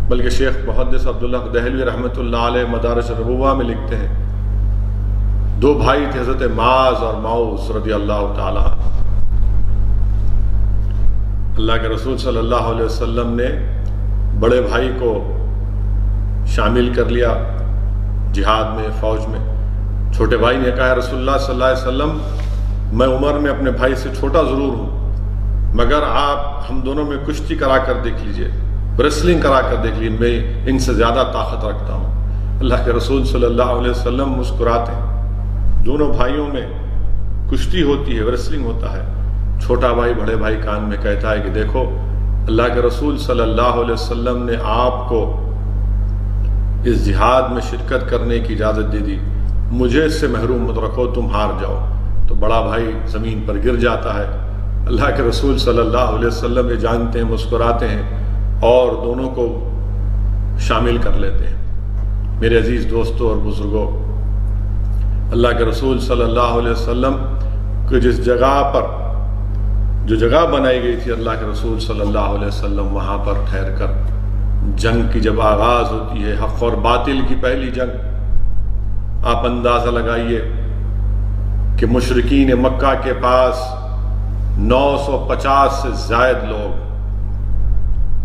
بلکہ شیخ محدث عبداللہ دہلوی رحمۃ اللہ علیہ مدارج النبوہ میں لکھتے ہیں، دو بھائی تھے، حضرت معاذ اور معوذ رضی اللہ تعالی عنہ۔ اللہ کے رسول صلی اللہ علیہ وسلم نے بڑے بھائی کو شامل کر لیا جہاد میں، فوج میں۔ چھوٹے بھائی نے کہا، رسول اللہ صلی اللہ علیہ وسلم میں عمر میں اپنے بھائی سے چھوٹا ضرور ہوں، مگر آپ ہم دونوں میں کشتی کرا کر دیکھ لیجئے، ریسلنگ کرا کر دیکھ لیجئے، میں ان سے زیادہ طاقت رکھتا ہوں۔ اللہ کے رسول صلی اللہ علیہ وسلم مسکراتے ہیں۔ دونوں بھائیوں میں کشتی ہوتی ہے، ریسلنگ ہوتا ہے۔ چھوٹا بھائی بڑے بھائی کان میں کہتا ہے کہ دیکھو، اللہ کے رسول صلی اللہ علیہ وسلم نے آپ کو اس جہاد میں شرکت کرنے کی اجازت دے دی، مجھے اس سے محروم مت رکھو، تم ہار جاؤ۔ تو بڑا بھائی زمین پر گر جاتا ہے۔ اللہ کے رسول صلی اللہ علیہ وسلم یہ جانتے ہیں، مسکراتے ہیں اور دونوں کو شامل کر لیتے ہیں۔ میرے عزیز دوستوں اور بزرگوں، اللہ کے رسول صلی اللہ علیہ وسلم کو جس جگہ پر جو جگہ بنائی گئی تھی، اللہ کے رسول صلی اللہ علیہ وسلم وہاں پر ٹھہر کر جنگ کی جب آغاز ہوتی ہے، حق اور باطل کی پہلی جنگ، آپ اندازہ لگائیے کہ مشرکین مکہ کے پاس 950 سے زائد لوگ،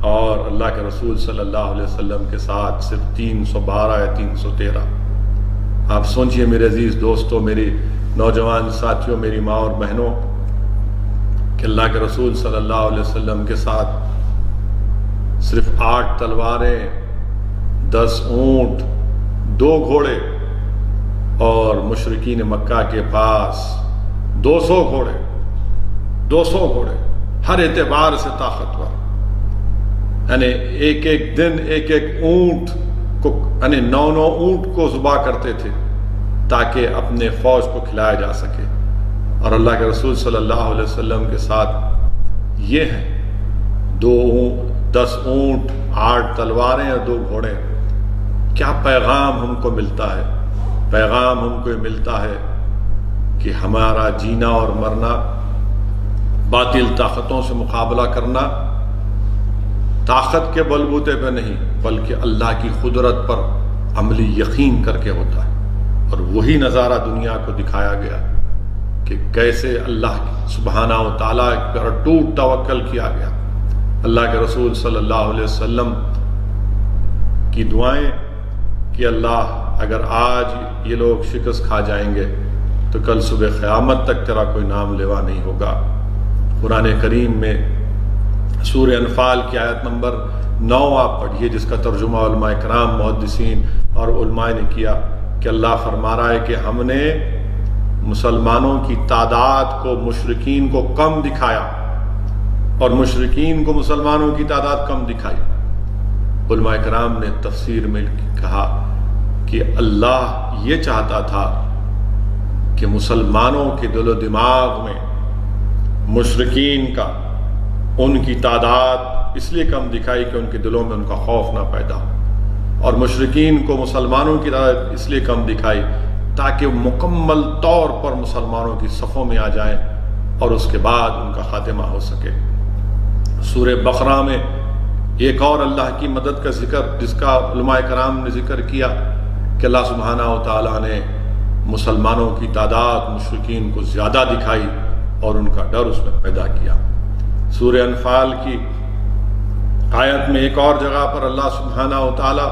اور اللہ کے رسول صلی اللہ علیہ وسلم کے ساتھ صرف 312 یا 313۔ آپ سوچئے میرے عزیز دوستوں، میری نوجوان ساتھیوں، میری ماں اور بہنوں، کہ اللہ کے رسول صلی اللہ علیہ وسلم کے ساتھ صرف 8 تلواریں، 10 اونٹ، 2 گھوڑے، اور مشرکین مکہ کے پاس 200 گھوڑے، 200 گھوڑے، ہر اعتبار سے طاقتور، یعنی ایک ایک دن ایک ایک اونٹ کو، یعنی 9 اونٹ کو ذبح کرتے تھے تاکہ اپنے فوج کو کھلایا جا سکے۔ اور اللہ کے رسول صلی اللہ علیہ وسلم کے ساتھ یہ ہیں 10 اونٹ، 8 تلواریں اور 2 گھوڑے۔ کیا پیغام ہم کو ملتا ہے؟ پیغام ہم کو یہ ملتا ہے کہ ہمارا جینا اور مرنا، باطل طاقتوں سے مقابلہ کرنا طاقت کے بلبوتے پہ نہیں، بلکہ اللہ کی قدرت پر عملی یقین کر کے ہوتا ہے۔ اور وہی نظارہ دنیا کو دکھایا گیا کہ کیسے اللہ سبحانہ و تعالیٰ پر ٹوٹ توکل کیا گیا۔ اللہ کے رسول صلی اللہ علیہ وسلم کی دعائیں کہ اللہ اگر آج یہ لوگ شکست کھا جائیں گے تو کل صبح قیامت تک تیرا کوئی نام لیوا نہیں ہوگا۔ قرآن کریم میں سورہ انفال کی آیت نمبر 9 آپ پڑھیے، جس کا ترجمہ علماء کرام، محدثین اور علماء نے کیا کہ اللہ فرما رہا ہے کہ ہم نے مسلمانوں کی تعداد کو مشرکین کو کم دکھایا اور مشرکین کو مسلمانوں کی تعداد کم دکھائی۔ علماء کرام نے تفسیر میں کہا کہ اللہ یہ چاہتا تھا کہ مسلمانوں کے دل و دماغ میں مشرکین کا، ان کی تعداد اس لیے کم دکھائی کہ ان کے دلوں میں ان کا خوف نہ پیدا ہو، اور مشرکین کو مسلمانوں کی تعداد اس لیے کم دکھائی تاکہ مکمل طور پر مسلمانوں کی صفوں میں آ جائیں اور اس کے بعد ان کا خاتمہ ہو سکے۔ سورہ بقرہ میں ایک اور اللہ کی مدد کا ذکر، جس کا علماء کرام نے ذکر کیا کہ اللہ سبحانہ و تعالیٰ نے مسلمانوں کی تعداد مشرکین کو زیادہ دکھائی اور ان کا ڈر اس میں پیدا کیا۔ سورہ انفال کی آیت میں ایک اور جگہ پر اللہ سبحانہ و تعالیٰ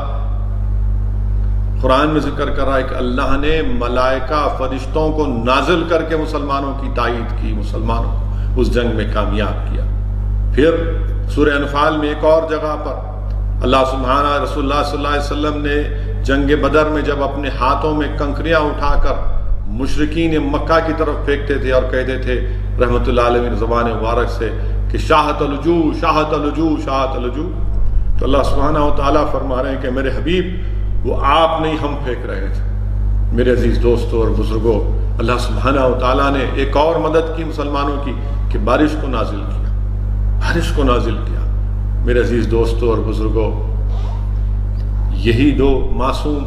قرآن میں ذکر کر رہا ہے کہ اللہ نے ملائکہ فرشتوں کو نازل کر کے مسلمانوں کی تائید کی، مسلمانوں کو اس جنگ میں کامیاب کیا۔ پھر سورہ انفال میں ایک اور جگہ پر اللہ سبحانہ رسول اللہ صلی اللہ علیہ وسلم نے جنگ بدر میں جب اپنے ہاتھوں میں کنکریاں اٹھا کر مشرکین مکہ کی طرف پھینکتے تھے اور کہتے تھے رحمت اللہ علیہ زبان مبارک سے کہ شاہت الجو شاہت الجو شاہت الجو، تو اللہ سبحانہ و تعالیٰ فرما رہے ہیں کہ میرے حبیب وہ آپ نہیں ہم پھینک رہے تھے۔ میرے عزیز دوستوں اور بزرگوں، اللہ سبحانہ و تعالیٰ نے ایک اور مدد کی مسلمانوں کی کہ بارش کو نازل کیا، بارش کو نازل کیا۔ میرے عزیز دوستوں اور بزرگوں، یہی دو معصوم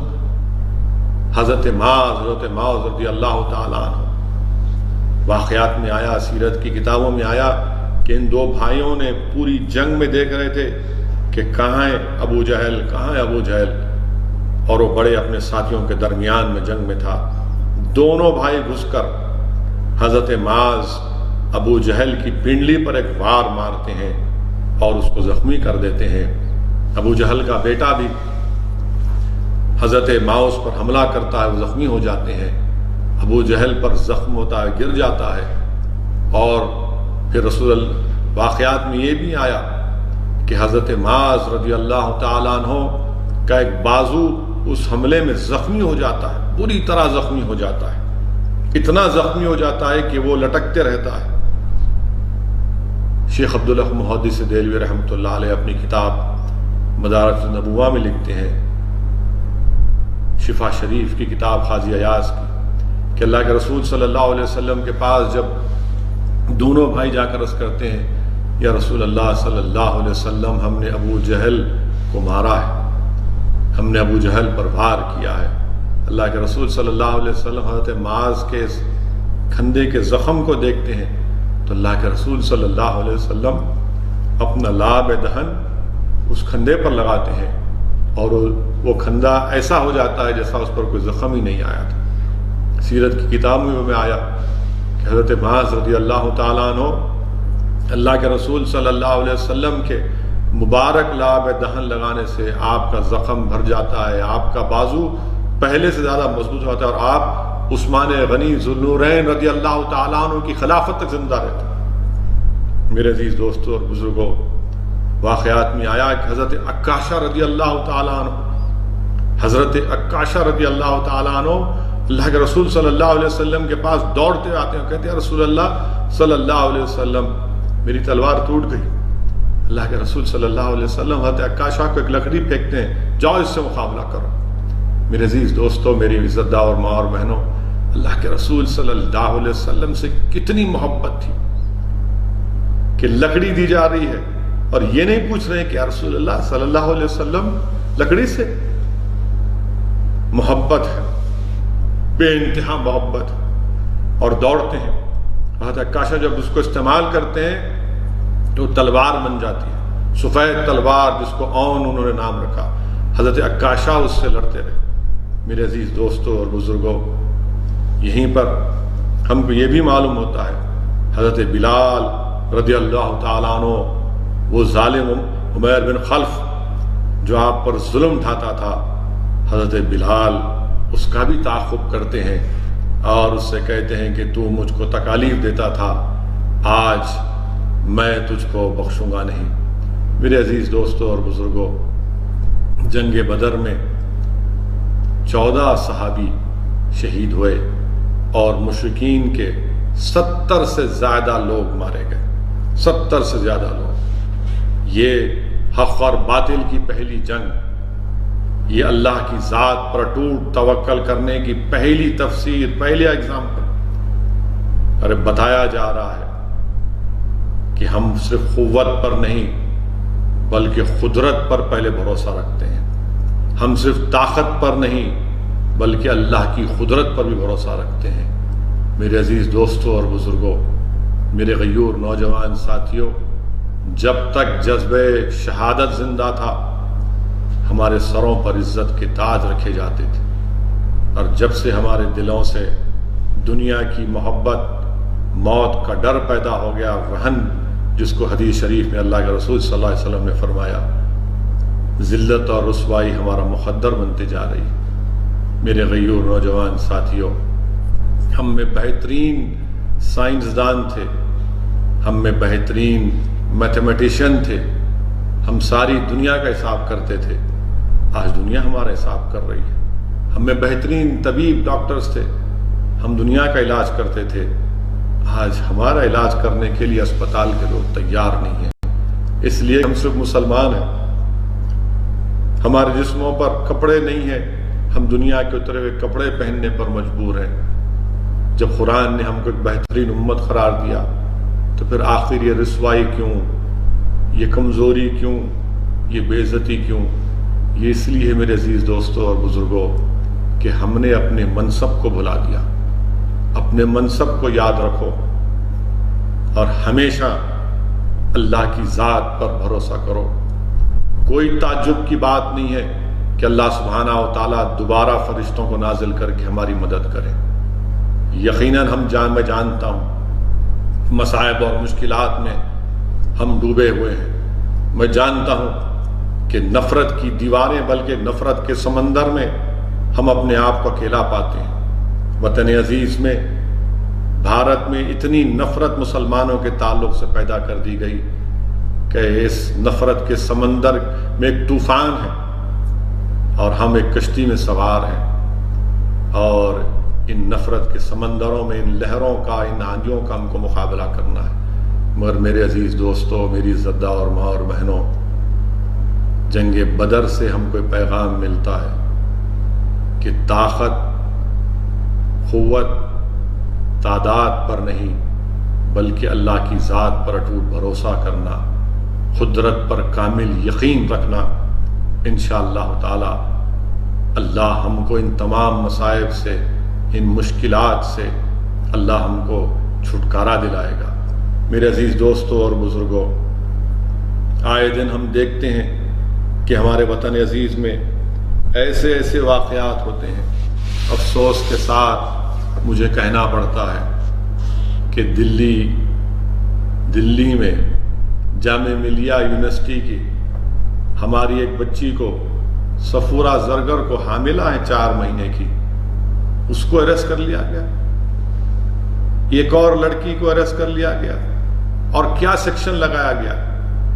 حضرت معاذ رضی اللہ تعالیٰ عنہ، واقعات میں آیا، سیرت کی کتابوں میں آیا کہ ان دو بھائیوں نے پوری جنگ میں دیکھ رہے تھے کہ کہاں ہے ابو جہل، کہاں ہے ابو جہل، اور وہ بڑے اپنے ساتھیوں کے درمیان میں جنگ میں تھا۔ دونوں بھائی گھس کر حضرت معاذ ابو جہل کی پنڈلی پر ایک وار مارتے ہیں اور اس کو زخمی کر دیتے ہیں۔ ابو جہل کا بیٹا بھی حضرت معاذ پر حملہ کرتا ہے، وہ زخمی ہو جاتے ہیں۔ ابو جہل پر زخم ہوتا ہے، گر جاتا ہے، اور پھر رسول اللہ واقعات میں یہ بھی آیا کہ حضرت معاذ رضی اللہ تعالیٰ عنہ کا ایک بازو اس حملے میں زخمی ہو جاتا ہے، بری طرح زخمی ہو جاتا ہے، اتنا زخمی ہو جاتا ہے کہ وہ لٹکتے رہتا ہے۔ شیخ عبداللہ محدث دہلوی رحمۃ اللہ علیہ اپنی کتاب مدارج النبوہ میں لکھتے ہیں، شفا شریف کی کتاب قاضی ایاز کی، کہ اللہ کے رسول صلی اللہ علیہ وسلم کے پاس جب دونوں بھائی جا کر عرض کرتے ہیں یا رسول اللہ صلی اللہ علیہ وسلم، ہم نے ابو جہل کو مارا ہے، ہم نے ابو جہل پر وار کیا ہے۔ اللہ کے رسول صلی اللہ علیہ وسلم حضرت معاذ کے کھندے کے زخم کو دیکھتے ہیں تو اللہ کے رسول صلی اللہ علیہ وسلم اپنا لاب دہن اس کھندے پر لگاتے ہیں اور وہ کھندا ایسا ہو جاتا ہے جیسا اس پر کوئی زخم ہی نہیں آیا تھا۔ سیرت کی کتابوں میں آیا کہ حضرت معاذ رضی اللہ تعالیٰ عنہ اللہ کے رسول صلی اللہ علیہ وسلم کے مبارک لاب دہن لگانے سے آپ کا زخم بھر جاتا ہے، آپ کا بازو پہلے سے زیادہ مضبوط ہوتا ہے، اور آپ عثمان غنی ذوالنورین رضی اللہ تعالیٰ عنہ کی خلافت تک زندہ رہتے ہیں۔ میرے عزیز دوستوں اور بزرگوں، واقعات میں آیا کہ حضرت عکاشہ رضی اللہ تعالیٰ عنہ، حضرت عکاشہ رضی اللہ تعالیٰ عنہ اللہ کے رسول صلی اللہ علیہ وسلم کے پاس دوڑتے آتے ہیں، کہتے ہیں رسول اللہ صلی اللہ علیہ وسلم میری تلوار ٹوٹ گئی۔ اللہ کے رسول صلی اللہ علیہ وسلم حضرت عکاشہ کو ایک لکڑی پھینکتے ہیں، جاؤ اس سے مقابلہ کرو۔ میرے عزیز دوستوں، میری عزت دار اور ماں اور بہنوں، اللہ کے رسول صلی اللہ علیہ وسلم سے کتنی محبت تھی کہ لکڑی دی جا رہی ہے اور یہ نہیں پوچھ رہے کہ یا رسول اللہ صلی اللہ علیہ وسلم لکڑی سے محبت ہے، بے انتہا محبت، اور دوڑتے ہیں۔ حضرت عکاشہ جب اس کو استعمال کرتے ہیں تو تلوار بن جاتی ہے، سفید تلوار جس کو اون انہوں نے نام رکھا۔ حضرت عکاشہ اس سے لڑتے رہے۔ میرے عزیز دوستوں اور بزرگوں، یہیں پر ہم کو یہ بھی معلوم ہوتا ہے حضرت بلال رضی اللہ تعالیٰ عنہ، وہ ظالم عمیر بن خلف جو آپ پر ظلم ڈھاتا تھا، حضرت بلال اس کا بھی تعاقب کرتے ہیں اور اس سے کہتے ہیں کہ تو مجھ کو تکالیف دیتا تھا، آج میں تجھ کو بخشوں گا نہیں۔ میرے عزیز دوستوں اور بزرگوں، جنگ بدر میں 14 صحابی شہید ہوئے اور مشرکین کے 70 سے زیادہ لوگ مارے گئے، 70 سے زیادہ لوگ۔ یہ حق اور باطل کی پہلی جنگ، یہ اللہ کی ذات پر ٹوٹ توکل کرنے کی پہلی تفسیر، پہلے ایگزامپل۔ ارے بتایا جا رہا ہے کہ ہم صرف قوت پر نہیں بلکہ قدرت پر پہلے بھروسہ رکھتے ہیں، ہم صرف طاقت پر نہیں بلکہ اللہ کی قدرت پر بھی بھروسہ رکھتے ہیں۔ میرے عزیز دوستوں اور بزرگوں، میرے غیور نوجوان ساتھیوں، جب تک جذبہ شہادت زندہ تھا ہمارے سروں پر عزت کے تاج رکھے جاتے تھے، اور جب سے ہمارے دلوں سے دنیا کی محبت، موت کا ڈر پیدا ہو گیا، وہن جس کو حدیث شریف میں اللہ کے رسول صلی اللہ علیہ وسلم نے فرمایا، ذلت اور رسوائی ہمارا مقدر بنتے جا رہی۔ میرے غیور نوجوان ساتھیوں، ہم میں بہترین سائنسدان تھے، ہم میں بہترین میتھمیٹیشین تھے، ہم ساری دنیا کا حساب کرتے تھے، آج دنیا ہمارا حساب کر رہی ہے۔ ہم میں بہترین طبیب ڈاکٹرز تھے، ہم دنیا کا علاج کرتے تھے، آج ہمارا علاج کرنے کے لیے اسپتال کے لوگ تیار نہیں ہیں۔ اس لیے ہم صرف مسلمان ہیں، ہمارے جسموں پر کپڑے نہیں ہیں، ہم دنیا کے اترے ہوئے کپڑے پہننے پر مجبور ہیں۔ جب قرآن نے ہم کو ایک بہترین امت قرار دیا تو پھر آخر یہ رسوائی کیوں، یہ کمزوری کیوں، یہ بے عزتی کیوں؟ یہ اس لیے میرے عزیز دوستوں اور بزرگوں کہ ہم نے اپنے منصب کو بھلا دیا۔ اپنے منصب کو یاد رکھو اور ہمیشہ اللہ کی ذات پر بھروسہ کرو۔ کوئی تعجب کی بات نہیں ہے کہ اللہ سبحانہ و تعالیٰ دوبارہ فرشتوں کو نازل کر کے ہماری مدد کرے۔ یقیناً میں جانتا ہوں مصائب اور مشکلات میں ہم ڈوبے ہوئے ہیں۔ میں جانتا ہوں کہ نفرت کی دیواریں بلکہ نفرت کے سمندر میں ہم اپنے آپ کو اکیلا پاتے ہیں۔ وطن عزیز میں، بھارت میں اتنی نفرت مسلمانوں کے تعلق سے پیدا کر دی گئی کہ اس نفرت کے سمندر میں ایک طوفان ہے اور ہم ایک کشتی میں سوار ہیں، اور ان نفرت کے سمندروں میں، ان لہروں کا، ان آندھیوں کا ہم کو مقابلہ کرنا ہے۔ مگر میرے عزیز دوستوں، میری عزتدار اور ماں اور بہنوں، جنگ بدر سے ہم کو پیغام ملتا ہے کہ طاقت، قوت، تعداد پر نہیں بلکہ اللہ کی ذات پر اٹوٹ بھروسہ کرنا، قدرت پر کامل یقین رکھنا۔ انشاءاللہ تعالی اللہ ہم کو ان تمام مصائب سے، ان مشکلات سے اللہ ہم کو چھٹکارا دلائے گا۔ میرے عزیز دوستوں اور بزرگوں، آئے دن ہم دیکھتے ہیں کہ ہمارے وطن عزیز میں ایسے ایسے واقعات ہوتے ہیں، افسوس کے ساتھ مجھے کہنا پڑتا ہے کہ دلی میں جامعہ ملیہ یونیورسٹی کی ہماری ایک بچی کو، صفورہ زرگر کو، حاملہ ہے 4 مہینے کی، اس کو اریسٹ کر لیا گیا۔ ایک اور لڑکی کو اریسٹ کر لیا گیا، اور کیا سیکشن لگایا گیا؟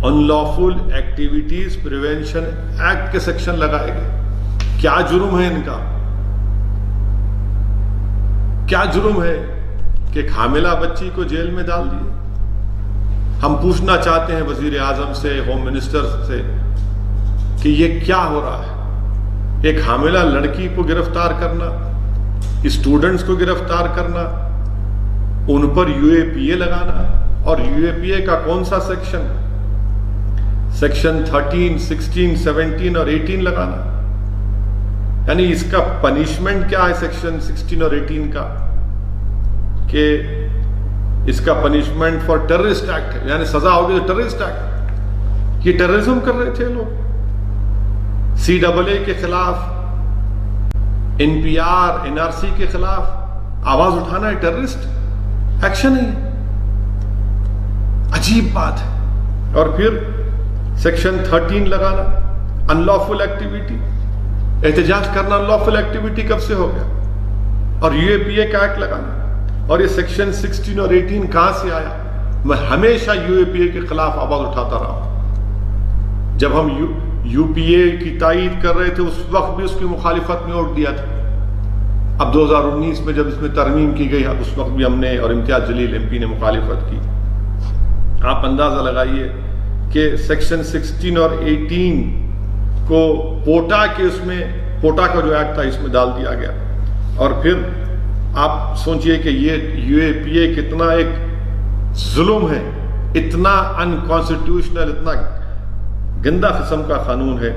ان لافل ایکٹیویٹیز پریونشن ایکٹ کے سیکشن لگائے گئے۔ کیا جرم ہے ان کا؟ کیا جرم ہے کہ ایک حاملہ بچی کو جیل میں ڈال دیے؟ ہم پوچھنا چاہتے ہیں وزیر اعظم سے، ہوم منسٹر سے کہ یہ کیا ہو رہا ہے؟ ایک حاملہ لڑکی کو گرفتار کرنا، اسٹوڈنٹس کو گرفتار کرنا، ان پر UAPA لگانا، اور UAPA کا کون سا سیکشن؟ سیکشن 13، 16، 17 اور 18 لگانا۔ یعنی اس کا پنشمنٹ کیا ہے سیکشن 16 اور 18 کا؟ کہ اس کا پنشمنٹ فار ٹیررسٹ ایکٹ ہے، یعنی سزا ہوگی تو ٹیررسٹ ایکٹ۔ یہ ٹیررزم کر رہے تھے لوگ۔ CAA کے خلاف، NPR، NRC کے خلاف آواز اٹھانا ہے ٹیررسٹ ایکشن ہے؟ عجیب بات ہے۔ اور پھر سیکشن 13 لگانا، ان لافل ایکٹیویٹی، احتجاج کرنا ان لافل ایکٹیویٹی کب سے ہو گیا؟ اور UAPA کا ایکٹ لگانا، اور یہ سیکشن 16 اور 18 کہاں سے آیا؟ میں ہمیشہ UAPA کے خلاف آواز اٹھاتا رہا ہوں۔ جب ہم UPA کی تائید کر رہے تھے اس وقت بھی اس کی مخالفت میں ووٹ دیا تھا۔ اب 2019 میں جب اس میں ترمیم کی گئی، اس وقت بھی ہم نے اور امتیاز جلیل MP نے مخالفت کی۔ آپ اندازہ لگائیے کہ سیکشن 16 اور 18 کو پوٹا کے، اس میں پوٹا کا جو ایکٹ تھا اس میں ڈال دیا گیا۔ اور پھر آپ سوچئے کہ یہ UAPA کتنا ایک ظلم ہے، اتنا انکانسٹیٹیوشنل، اتنا گندہ قسم کا قانون ہے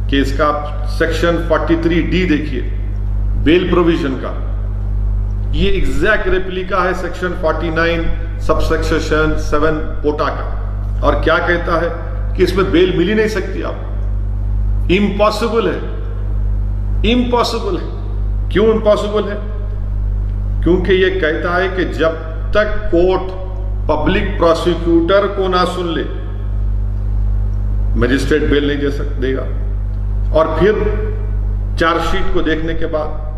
کہ اس کا سیکشن 43D دیکھیے، بیل پروویژن کا، یہ ایگزیکٹ ریپلیکا ہے سیکشن 49 سب سیکشن 7 پوٹا کا۔ اور کیا کہتا ہے کہ اس میں بیل مل ہی نہیں سکتی آپ، امپاسبل ہے، امپاسبل ہے۔ کیوں امپاسبل ہے؟ کیونکہ یہ کہتا ہے کہ جب تک کورٹ پبلک پروسیکیوٹر کو نہ سن لے، مجسٹریٹ بیل نہیں دے گا۔ اور پھر چارج شیٹ کو دیکھنے کے بعد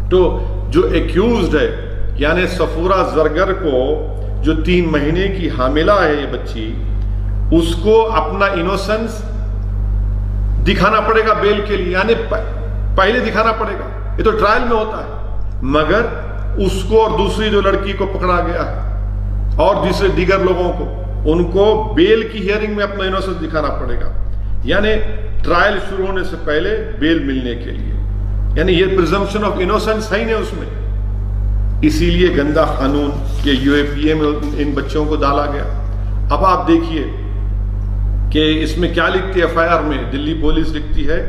تو جو ایکیوزڈ ہے یعنی صفورہ زرگر کو جو 3 مہینے کی حاملہ ہے یہ بچی، اس کو اپنا انوسنس دکھانا پڑے گا بیل کے لیے، یعنی پہلے دکھانا پڑے گا، یہ تو ٹرائل میں ہوتا ہے، مگر اس کو اور دوسری جو لڑکی کو پکڑا گیا ہے اور دیگر لوگوں کو، ان کو بیل کی ہیئرنگ میں اپنا انوسنس دکھانا پڑے گا، یعنی ٹرائل شروع ہونے سے پہلے بیل ملنے کے لیے، یعنی یہ پریزمپشن آف انوسنس ہے ہی نہیں اس میں، اسی لیے گندا قانون یہ یو اے پی اے میں ان بچوں کو ڈالا گیا۔ اب آپ دیکھیے کہ اس میں کیا لکھتی ہے ایف آئی آر میں، دلی پولیس لکھتی ہے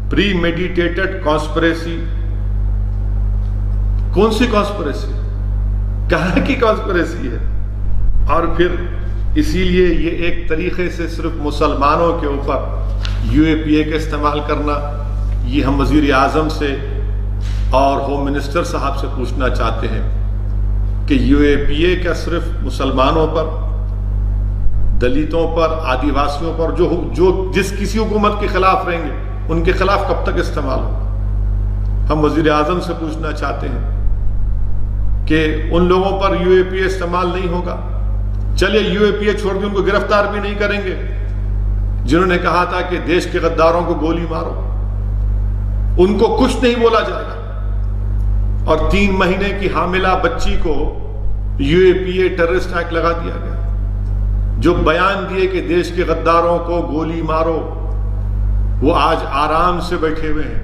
پری میڈیٹیٹڈ کانسپریسی۔ کون سی کانسپریسی؟ کہاں کی کانسپریسی ہے؟ اور پھر اسی لیے یہ ایک طریقے سے صرف مسلمانوں کے اوپر یو اے پی اے کا استعمال کرنا، یہ ہم وزیر اعظم سے اور ہوم منسٹر صاحب سے پوچھنا چاہتے ہیں کہ یو اے پی اے کا صرف مسلمانوں پر، دلتوں پر، آدی واسیوں پر، جو جس کسی حکومت کے خلاف رہیں گے ان کے خلاف کب تک استعمال ہو؟ ہم وزیر اعظم سے پوچھنا چاہتے ہیں کہ ان لوگوں پر یو اے پی اے استعمال نہیں ہوگا۔ چلیے یو اے پی اے چھوڑ کے ان کو گرفتار بھی نہیں کریں گے جنہوں نے کہا تھا کہ دیش کے غداروں کو گولی مارو، ان کو کچھ نہیں بولا جائے گا، اور 3 مہینے کی حاملہ بچی کو you a P a terrorist act لگا دیا گیا۔ جو بیان دیے کہ دیش کے غداروں کو گولی مارو، وہ آج آرام سے بیٹھے ہوئے ہیں،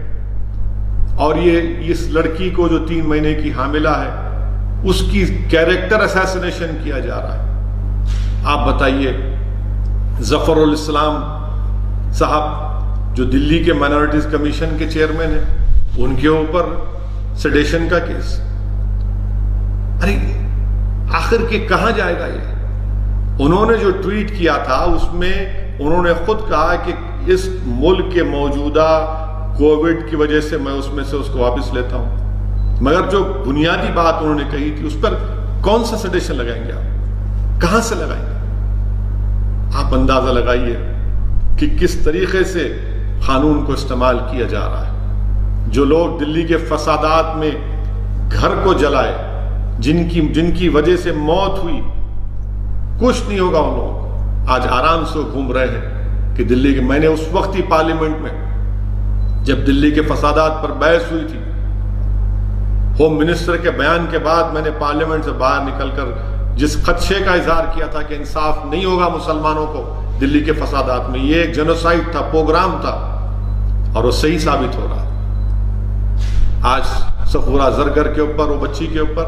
اور یہ اس لڑکی کو جو 3 مہینے کی حاملہ ہے اس کی کیریکٹر اسیسینیشن کیا جا رہا ہے۔ آپ بتائیے، ظفر الاسلام صاحب جو دلی کے مائنورٹیز کمیشن کے چیئرمین ہیں، ان کے اوپر سیڈیشن کا کیس، ارے آخر کے کہاں جائے گا یہ؟ انہوں نے جو ٹویٹ کیا تھا اس میں انہوں نے خود کہا کہ اس ملک کے موجودہ کووڈ کی وجہ سے میں اس کو واپس لیتا ہوں، مگر جو بنیادی بات انہوں نے کہی تھی اس پر کون سا سیڈیشن لگائیں گے آپ؟ کہاں سے لگائیں گے؟ آپ اندازہ لگائیے کہ کس طریقے سے قانون کو استعمال کیا جا رہا ہے۔ جو لوگ دلی کے فسادات میں گھر کو جلائے، جن کی وجہ سے موت ہوئی، کچھ نہیں ہوگا ان لوگوں کو، آج آرام سے گھوم رہے ہیں کہ دلی کے، میں نے اس وقت ہی پارلیمنٹ میں جب دلی کے فسادات پر بحث ہوئی تھی، ہوم منسٹر کے بیان کے بعد میں نے پارلیمنٹ سے باہر نکل کر جس خدشے کا اظہار کیا تھا کہ انصاف نہیں ہوگا مسلمانوں کو دلی کے فسادات میں، یہ ایک جنوسائیڈ تھا، پروگرام تھا، اور وہ صحیح ثابت ہو رہا۔ آج صفورہ زرگر کے اوپر، وہ بچی کے اوپر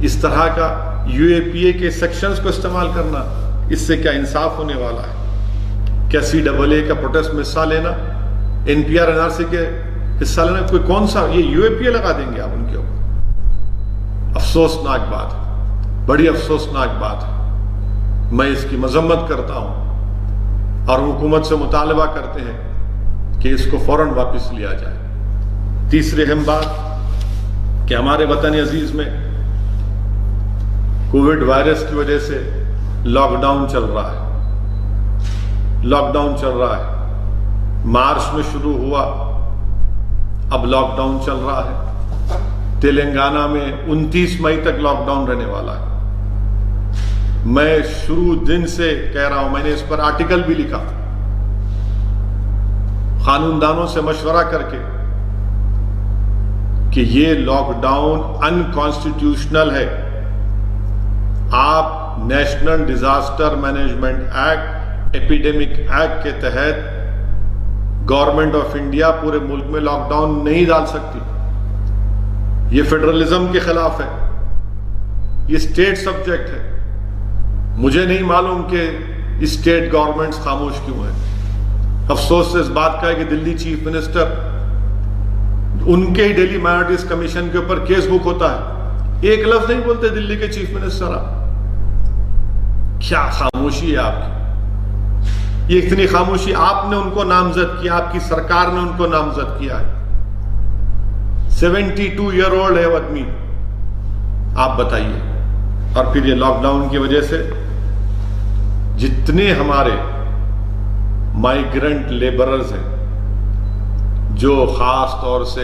اس طرح کا یو اے پی اے کے سیکشنز کو استعمال کرنا، اس سے کیا انصاف ہونے والا ہے؟ کیا سی ڈبل اے کا پروٹیسٹ میں حصہ لینا، N P R N R C کے حصہ لینا، کوئی کون سا یہ یو اے پی اے لگا دیں گے آپ ان کے اوپر؟ افسوسناک بات ہے، بڑی افسوسناک بات ہے۔ میں اس کی مذمت کرتا ہوں اور حکومت سے مطالبہ کرتے ہیں کہ اس کو فوراً واپس لیا جائے۔ تیسری اہم بات کہ ہمارے وطن عزیز میں کووڈ وائرس کی وجہ سے لاک ڈاؤن چل رہا ہے، لاک ڈاؤن چل رہا ہے، مارچ میں شروع ہوا، اب لاک ڈاؤن چل رہا ہے۔ تلنگانہ میں 29 مئی تک لاک ڈاؤن رہنے والا ہے۔ میں شروع دن سے کہہ رہا ہوں، میں نے اس پر آرٹیکل بھی لکھا، قانون دانوں سے مشورہ کر کے، کہ یہ لاک ڈاؤن انکانسٹیٹیوشنل ہے۔ آپ national disaster management act, epidemic act کے تحت گورنمنٹ آف انڈیا پورے ملک میں لاک ڈاؤن نہیں ڈال سکتی، یہ فیڈرلزم کے خلاف ہے، یہ اسٹیٹ سبجیکٹ ہے۔ مجھے نہیں معلوم کہ اسٹیٹ گورنمنٹس خاموش کیوں ہیں۔ افسوس سے اس بات کا ہے کہ دلی چیف منسٹر، ان کے ہی ڈیلی مائنورٹیز کمیشن کے اوپر کیس بک ہوتا ہے، ایک لفظ نہیں بولتے دلی کے چیف منسٹر۔ آپ کیا خاموشی ہے آپ کی؟ یہ اتنی خاموشی، آپ نے ان کو نامزد کیا، آپ کی سرکار نے ان کو نامزد کیا ہے۔ 72 ایئر اولڈ ہے وہ آدمی، آپ بتائیے۔ اور پھر یہ لاک ڈاؤن کی وجہ سے جتنے ہمارے مائیگرنٹ لیبررز ہیں جو خاص طور سے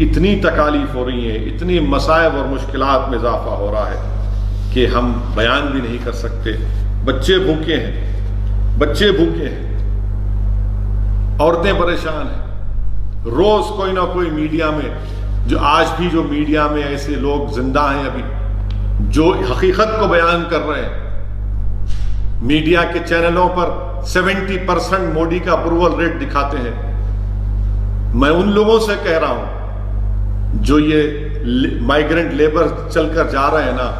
اتنی تکالیف ہو رہی ہیں، اتنی مصائب اور مشکلات میں اضافہ ہو رہا ہے کہ ہم بیان بھی نہیں کر سکتے۔ بچے بھوکے ہیں، بچے بھوکے ہیں، عورتیں پریشان ہیں۔ روز کوئی نہ کوئی میڈیا میں، جو آج بھی جو میڈیا میں ایسے لوگ زندہ ہیں ابھی جو حقیقت کو بیان کر رہے ہیں، میڈیا کے چینلوں پر 70% مودی کا اپروول ریٹ دکھاتے ہیں۔ میں ان لوگوں سے کہہ رہا ہوں جو یہ مائیگرنٹ لیبر چل کر جا رہے ہیں نا،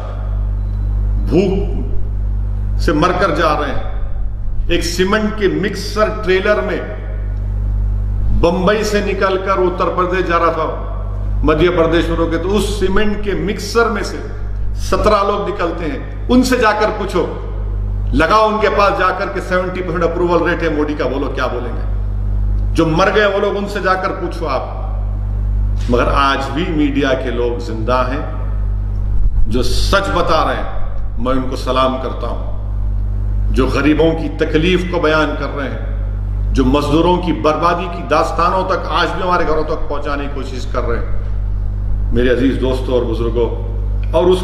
بھوک سے مر کر جا رہے ہیں۔ ایک سیمنٹ کے مکسر ٹریلر میں بمبئی سے نکل کر اتر پردیش جا رہا تھا، مدھیہ پردیش میں روکے تو اس سیمنٹ کے مکسر میں سے 17 لوگ نکلتے ہیں۔ ان سے جا کر پوچھو، لگاؤ ان کے پاس جا کر کہ 70% اپروول ریٹ ہے مودی کا، بولو کیا بولیں گے؟ جو مر گئے وہ لوگ، ان سے جا کر پوچھو آپ۔ مگر آج بھی میڈیا کے لوگ زندہ ہیں جو سچ بتا رہے ہیں، میں ان کو سلام کرتا ہوں۔ جو غریبوں کی تکلیف کو بیان کر رہے ہیں، جو مزدوروں کی بربادی کی داستانوں تک آج بھی ہمارے گھروں تک پہنچانے کی کوشش کر رہے ہیں۔ میرے عزیز دوستوں اور بزرگوں، اور اس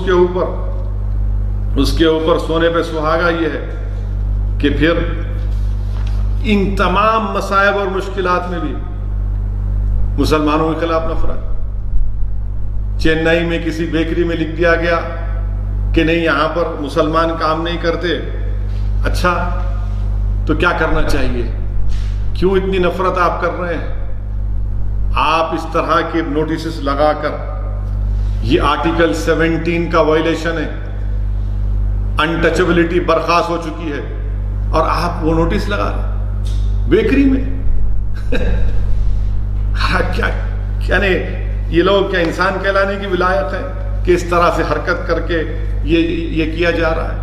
کے اوپر سونے پہ سہاگا یہ ہے کہ پھر ان تمام مصائب اور مشکلات میں بھی مسلمانوں کے خلاف نفرت۔ چنئی میں کسی بیکری میں لکھ دیا گیا کہ نہیں، یہاں پر مسلمان کام نہیں کرتے۔ اچھا، تو کیا کرنا چاہیے؟ کیوں اتنی نفرت آپ کر رہے ہیں؟ آپ اس طرح کے نوٹسز لگا کر، یہ آرٹیکل 17 کا وائلیشن ہے، انٹچبلٹی برخاست ہو چکی ہے، اور آپ وہ نوٹس لگا رہے بیکری میں۔ کیا یہ لوگ کیا انسان کہلانے کی ولایت ہے کہ اس طرح سے حرکت کر کے یہ کیا جا رہا ہے؟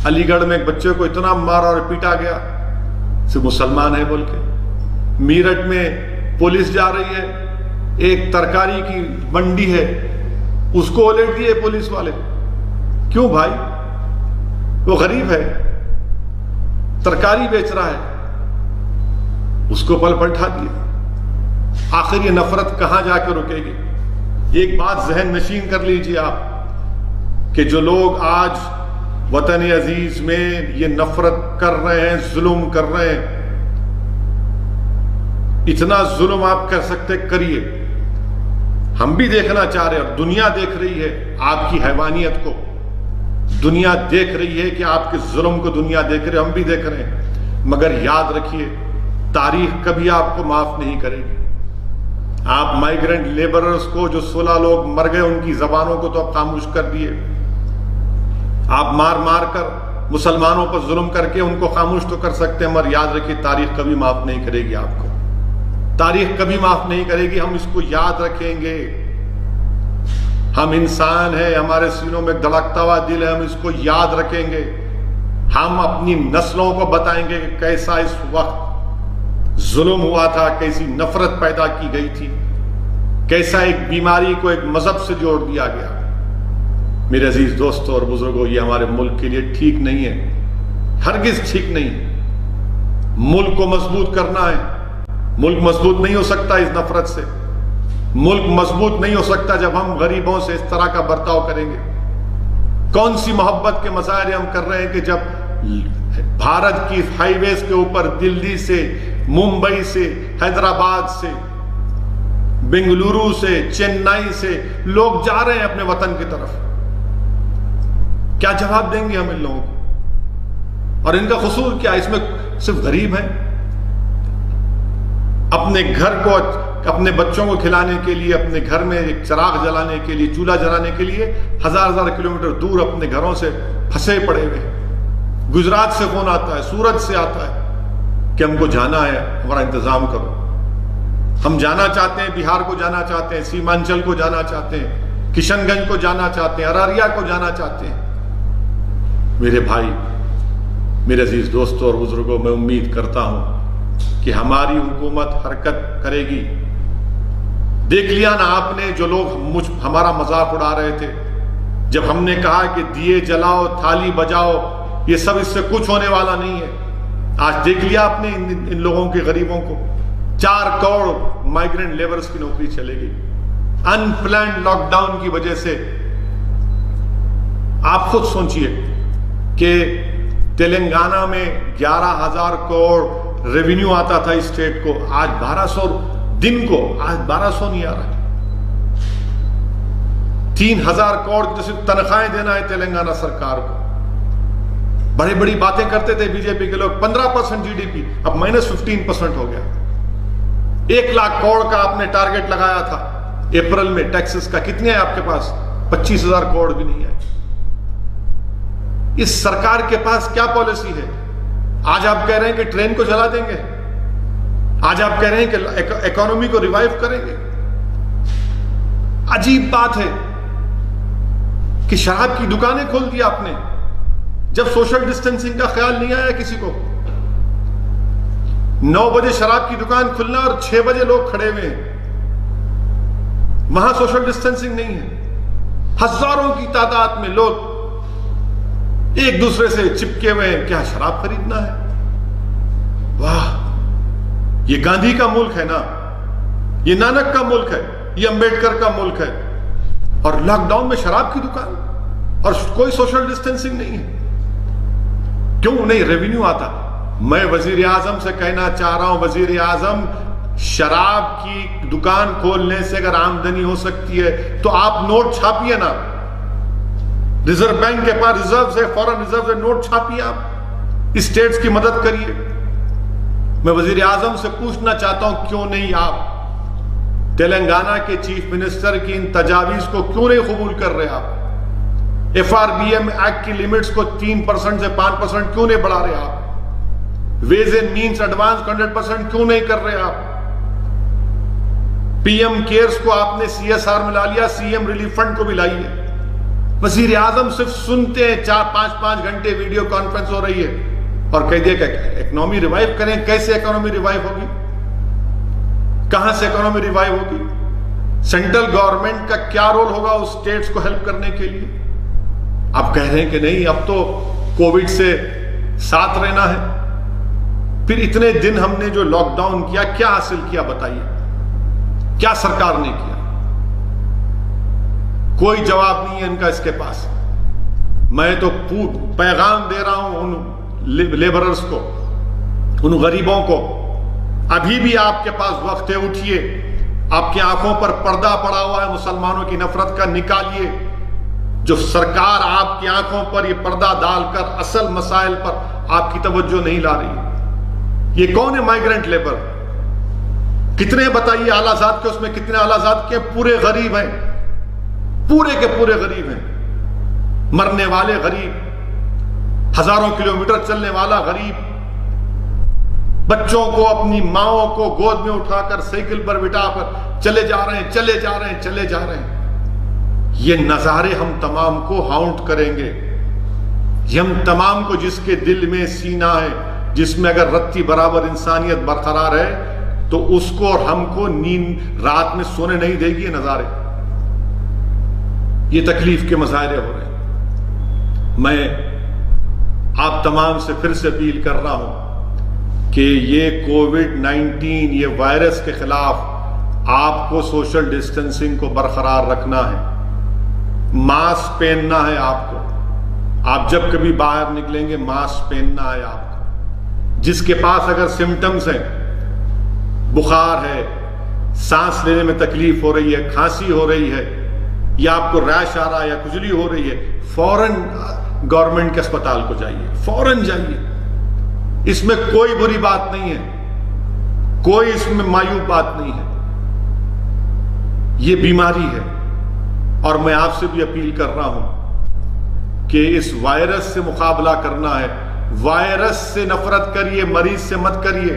علی گڑھ میں ایک بچے کو اتنا مارا اور پیٹا گیا، صرف مسلمان ہے بول کے۔ میرٹھ میں پولیس جا رہی ہے، ایک ترکاری کی منڈی ہے، اس کو الرٹ دیے پولیس والے۔ کیوں بھائی؟ وہ غریب ہے، ترکاری بیچ رہا ہے، اس کو پلٹا دیا۔ آخر یہ نفرت کہاں جا کے رکے گی؟ ایک بات ذہن نشین کر لیجیے آپ کہ جو لوگ آج وطن عزیز میں یہ نفرت کر رہے ہیں، ظلم کر رہے ہیں، اتنا ظلم آپ کر سکتے کریے۔ ہم بھی دیکھنا چاہ رہے ہیں، اور دنیا دیکھ رہی ہے آپ کی حیوانیت کو، دنیا دیکھ رہی ہے کہ آپ کے ظلم کو دنیا دیکھ رہے، ہم بھی دیکھ رہے ہیں۔ مگر یاد رکھیے، تاریخ کبھی آپ کو معاف نہیں کرے گی۔ آپ مائیگرنٹ لیبررز کو، جو 16 لوگ مر گئے، ان کی زبانوں کو تو آپ خاموش کر دیے۔ آپ مار کر مسلمانوں پر ظلم کر کے ان کو خاموش تو کر سکتے ہیں، مگر یاد رکھیے تاریخ کبھی معاف نہیں کرے گی آپ کو، تاریخ کبھی معاف نہیں کرے گی۔ ہم اس کو یاد رکھیں گے۔ ہم انسان ہیں، ہمارے سینوں میں دھڑکتا ہوا دل ہے، ہم اس کو یاد رکھیں گے۔ ہم اپنی نسلوں کو بتائیں گے کہ کیسا اس وقت ظلم ہوا تھا، کیسی نفرت پیدا کی گئی تھی، کیسا ایک بیماری کو ایک مذہب سے جوڑ دیا گیا۔ میرے عزیز دوستوں اور بزرگوں، یہ ہمارے ملک کے لیے ٹھیک نہیں ہے، ہرگز ٹھیک نہیں۔ ملک کو مضبوط کرنا ہے، ملک مضبوط نہیں ہو سکتا اس نفرت سے، ملک مضبوط نہیں ہو سکتا جب ہم غریبوں سے اس طرح کا برتاؤ کریں گے۔ کون سی محبت کے مظاہرے ہم کر رہے ہیں کہ جب بھارت کی ہائی ویز کے اوپر دلی سے، ممبئی سے، حیدرآباد سے، بنگلورو سے، چنئی سے لوگ جا رہے ہیں اپنے وطن کی طرف، کیا جواب دیں گے ہم ان لوگوں کو؟ اور ان کا قصور کیا؟ اس میں صرف غریب ہیں، اپنے گھر کو، اپنے بچوں کو کھلانے کے لیے، اپنے گھر میں ایک چراغ جلانے کے لیے، چولہا جلانے کے لیے ہزار کلومیٹر دور اپنے گھروں سے پھنسے پڑے ہوئے ہیں۔ گجرات سے فون آتا ہے، سورت سے آتا ہے کہ ہم کو جانا ہے، ہمارا انتظام کرو۔ ہم جانا چاہتے ہیں، بہار کو جانا چاہتے ہیں، سیمانچل کو جانا چاہتے ہیں، کشن گنج کو جانا چاہتے ہیں، ارریہ کو جانا چاہتے ہیں۔ میرے بھائی، میرے عزیز دوستوں اور بزرگوں، میں امید کرتا ہوں کہ ہماری حکومت حرکت کرے گی۔ دیکھ لیا نا آپ نے، جو لوگ ہمارا مذاق اڑا رہے تھے جب ہم نے کہا کہ دیے جلاؤ، تھالی بجاؤ، یہ سب اس سے کچھ ہونے والا نہیں ہے۔ آج دیکھ لیا آپ نے ان لوگوں کے، غریبوں کو 4 کروڑ مائیگرنٹ لیبرز کی نوکری چلے گئی۔ ان پلانڈ لاک ڈاؤن کی وجہ سے آپ خود سوچئے کہ تلنگانہ میں 11,000 کروڑ ریونیو آتا تھا اسٹیٹ کو، آج 1200 دن کو، آج 1200 نہیں آ رہا. 3,000 کروڑ کی صرف تنخواہیں دینا ہے تلنگانہ سرکار کو. بڑی بڑی باتیں کرتے تھے بی جے پی کے لوگ، 15% جی ڈی پی، اب -15% ہو گیا. 1 لاکھ کروڑ کا آپ نے ٹارگٹ لگایا تھا اپریل میں ٹیکسز کا، کتنے ہیں آپ کے پاس؟ 25,000 کروڑ بھی نہیں ہے. اس سرکار کے پاس کیا پالیسی ہے؟ آج آپ کہہ رہے ہیں کہ ٹرین کو چلا دیں گے، آج آپ کہہ رہے ہیں کہ اکانومی کو ریوائیو کریں گے. عجیب بات ہے کہ شراب کی دکانیں کھول دی آپ نے جب سوشل ڈسٹینسنگ کا خیال نہیں آیا کسی کو. 9 بجے شراب کی دکان کھلنا اور 6 بجے لوگ کھڑے ہوئے ہیں، وہاں سوشل ڈسٹینسنگ نہیں ہے. ہزاروں کی تعداد میں لوگ ایک دوسرے سے چپکے ہوئے ہیں. کیا شراب خریدنا ہے؟ واہ، یہ گاندھی کا ملک ہے نا، یہ نانک کا ملک ہے، یہ امبیڈکر کا ملک ہے، اور لاک ڈاؤن میں شراب کی دکان اور کوئی سوشل ڈسٹینسنگ نہیں ہے. کیوں نہیں؟ ریونیو آتا. میں وزیر اعظم سے کہنا چاہ رہا ہوں، وزیر اعظم، شراب کی دکان کھولنے سے اگر آمدنی ہو سکتی ہے تو آپ نوٹ چھاپیے نا. ریزرو بینک کے پاس ریزرو سے، فورن ریزرو سے نوٹ چھاپیے، آپ اسٹیٹس کی مدد کریے. میں وزیر اعظم سے پوچھنا چاہتا ہوں، کیوں نہیں آپ تلنگانہ کے چیف منسٹر کی ان تجاویز کو کیوں نہیں قبول کر رہے؟ آپ FRBM ایکٹ کی لیمٹس کو 3% سے 5% کیوں نہیں بڑھا رہے؟ آپ ویز اینڈ مینز ایڈوانس 100% کیوں نہیں کر رہے؟ آپ PM کیئرز کو آپ نے CSR میں لا لیا، CM ریلیف فنڈ کو بھی لائیے. وزیر اعظم صرف سنتے ہیں، 4-5 گھنٹے ویڈیو کانفرنس ہو رہی ہے اور کہہ دیا کہ اکنامی ریوائیو کریں. کیسے اکنامی ریوائیو ہوگی؟ کہاں سے اکنامی ریوائیو ہوگی؟ سینٹرل گورنمنٹ کا کیا رول ہوگا اس اسٹیٹس کو ہیلپ کرنے کے لیے؟ آپ کہہ رہے ہیں کہ نہیں، اب تو کووڈ سے ساتھ رہنا ہے. پھر اتنے دن ہم نے جو لاک ڈاؤن کیا، کیا حاصل کیا بتائیے؟ کیا سرکار نے کیا؟ کوئی جواب نہیں ہے ان کا اس کے پاس. میں تو پیغام دے رہا ہوں ان لیبررز کو، ان غریبوں کو، ابھی بھی آپ کے پاس وقت ہے، اٹھیے. آپ کی آنکھوں پر پردہ پڑا ہوا ہے مسلمانوں کی نفرت کا، نکالیے. جو سرکار آپ کی آنکھوں پر یہ پردہ ڈال کر اصل مسائل پر آپ کی توجہ نہیں لا رہی. یہ کون ہے مائیگرنٹ لیبر؟ کتنے بتائیے اعلیٰ ذات کے، اس میں کتنے اعلیٰ ذات کے پورے غریب ہیں، پورے کے پورے غریب ہیں. مرنے والے غریب، ہزاروں کلومیٹر چلنے والا غریب، بچوں کو، اپنی ماؤں کو گود میں اٹھا کر سائیکل پر بٹھا کر چلے جا رہے ہیں، چلے جا رہے ہیں، چلے جا رہے ہیں. یہ نظارے ہم تمام کو ہاؤنٹ کریں گے. یہ ہم تمام کو، جس کے دل میں سینہ ہے، جس میں اگر رتی برابر انسانیت برقرار ہے، تو اس کو اور ہم کو نیند رات میں سونے نہیں دے گی. یہ نظارے، یہ تکلیف کے مظاہرے ہو رہے ہیں. میں آپ تمام سے پھر سے اپیل کر رہا ہوں کہ یہ کووڈ-19، یہ وائرس کے خلاف آپ کو سوشل ڈسٹینسنگ کو برقرار رکھنا ہے. ماسک پہننا ہے آپ کو. آپ جب کبھی باہر نکلیں گے ماسک پہننا ہے آپ کو. جس کے پاس اگر سمٹمز ہیں، بخار ہے، سانس لینے میں تکلیف ہو رہی ہے، کھانسی ہو رہی ہے، یا آپ کو ریش آ رہا ہے یا کھجلی ہو رہی ہے، فوراً گورنمنٹ کے اسپتال کو جائیے، فوراً جائیے. اس میں کوئی بری بات نہیں ہے، کوئی اس میں مایوب بات نہیں ہے. یہ بیماری ہے، اور میں آپ سے بھی اپیل کر رہا ہوں کہ اس وائرس سے مقابلہ کرنا ہے. وائرس سے نفرت کریے، مریض سے مت کریے.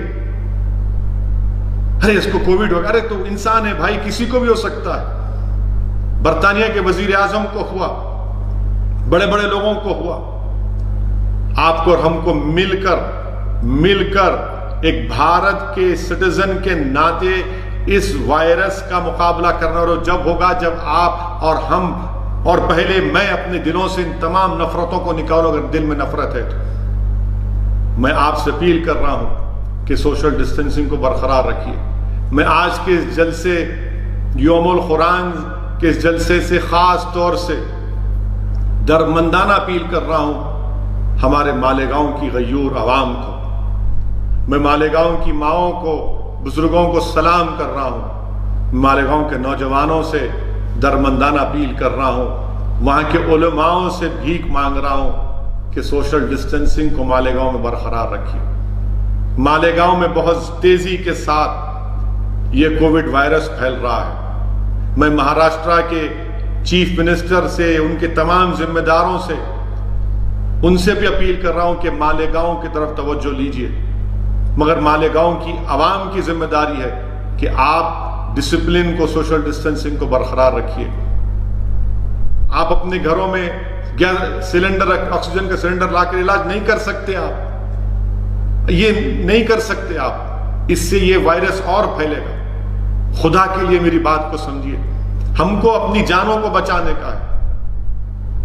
ارے اس کو کووڈ ہو گیا، ارے تو انسان ہے بھائی، کسی کو بھی ہو سکتا ہے. برطانیہ کے وزیر اعظم کو ہوا، بڑے بڑے لوگوں کو ہوا. آپ کو اور ہم کو مل کر ایک بھارت کے سٹیزن کے ناطے اس وائرس کا مقابلہ کرنا. اور جب ہوگا جب آپ اور ہم، اور پہلے میں اپنے دلوں سے ان تمام نفرتوں کو نکالوں. اگر دل میں نفرت ہے تو میں آپ سے اپیل کر رہا ہوں کہ سوشل ڈسٹینسنگ کو برقرار رکھیے. میں آج کے جلسے یوم القرآن کے اس جلسے سے خاص طور سے درمندانہ اپیل کر رہا ہوں ہمارے مالیگاؤں کی غیور عوام کو. میں مالیگاؤں کی ماؤں کو، بزرگوں کو سلام کر رہا ہوں. مالیگاؤں کے نوجوانوں سے درمندانہ اپیل کر رہا ہوں. وہاں کے علماؤں سے بھیک مانگ رہا ہوں کہ سوشل ڈسٹینسنگ کو مالیگاؤں میں برقرار رکھیے. مالیگاؤں میں بہت تیزی کے ساتھ یہ کووڈ وائرس پھیل رہا ہے. میں مہاراشٹرا کے چیف منسٹر سے، ان کے تمام ذمہ داروں سے، ان سے بھی اپیل کر رہا ہوں کہ مالیگاؤں کی طرف توجہ لیجیے. مگر مالیگاؤں کی عوام کی ذمہ داری ہے کہ آپ ڈسپلن کو، سوشل ڈسٹینسنگ کو برقرار رکھیے. آپ اپنے گھروں میں سلنڈر، آکسیجن کا سلنڈر لا کر علاج نہیں کر سکتے. آپ یہ نہیں کر سکتے. آپ اس سے یہ وائرس اور پھیلے گا. خدا کے لیے میری بات کو سمجھیے. ہم کو اپنی جانوں کو بچانے کا ہے.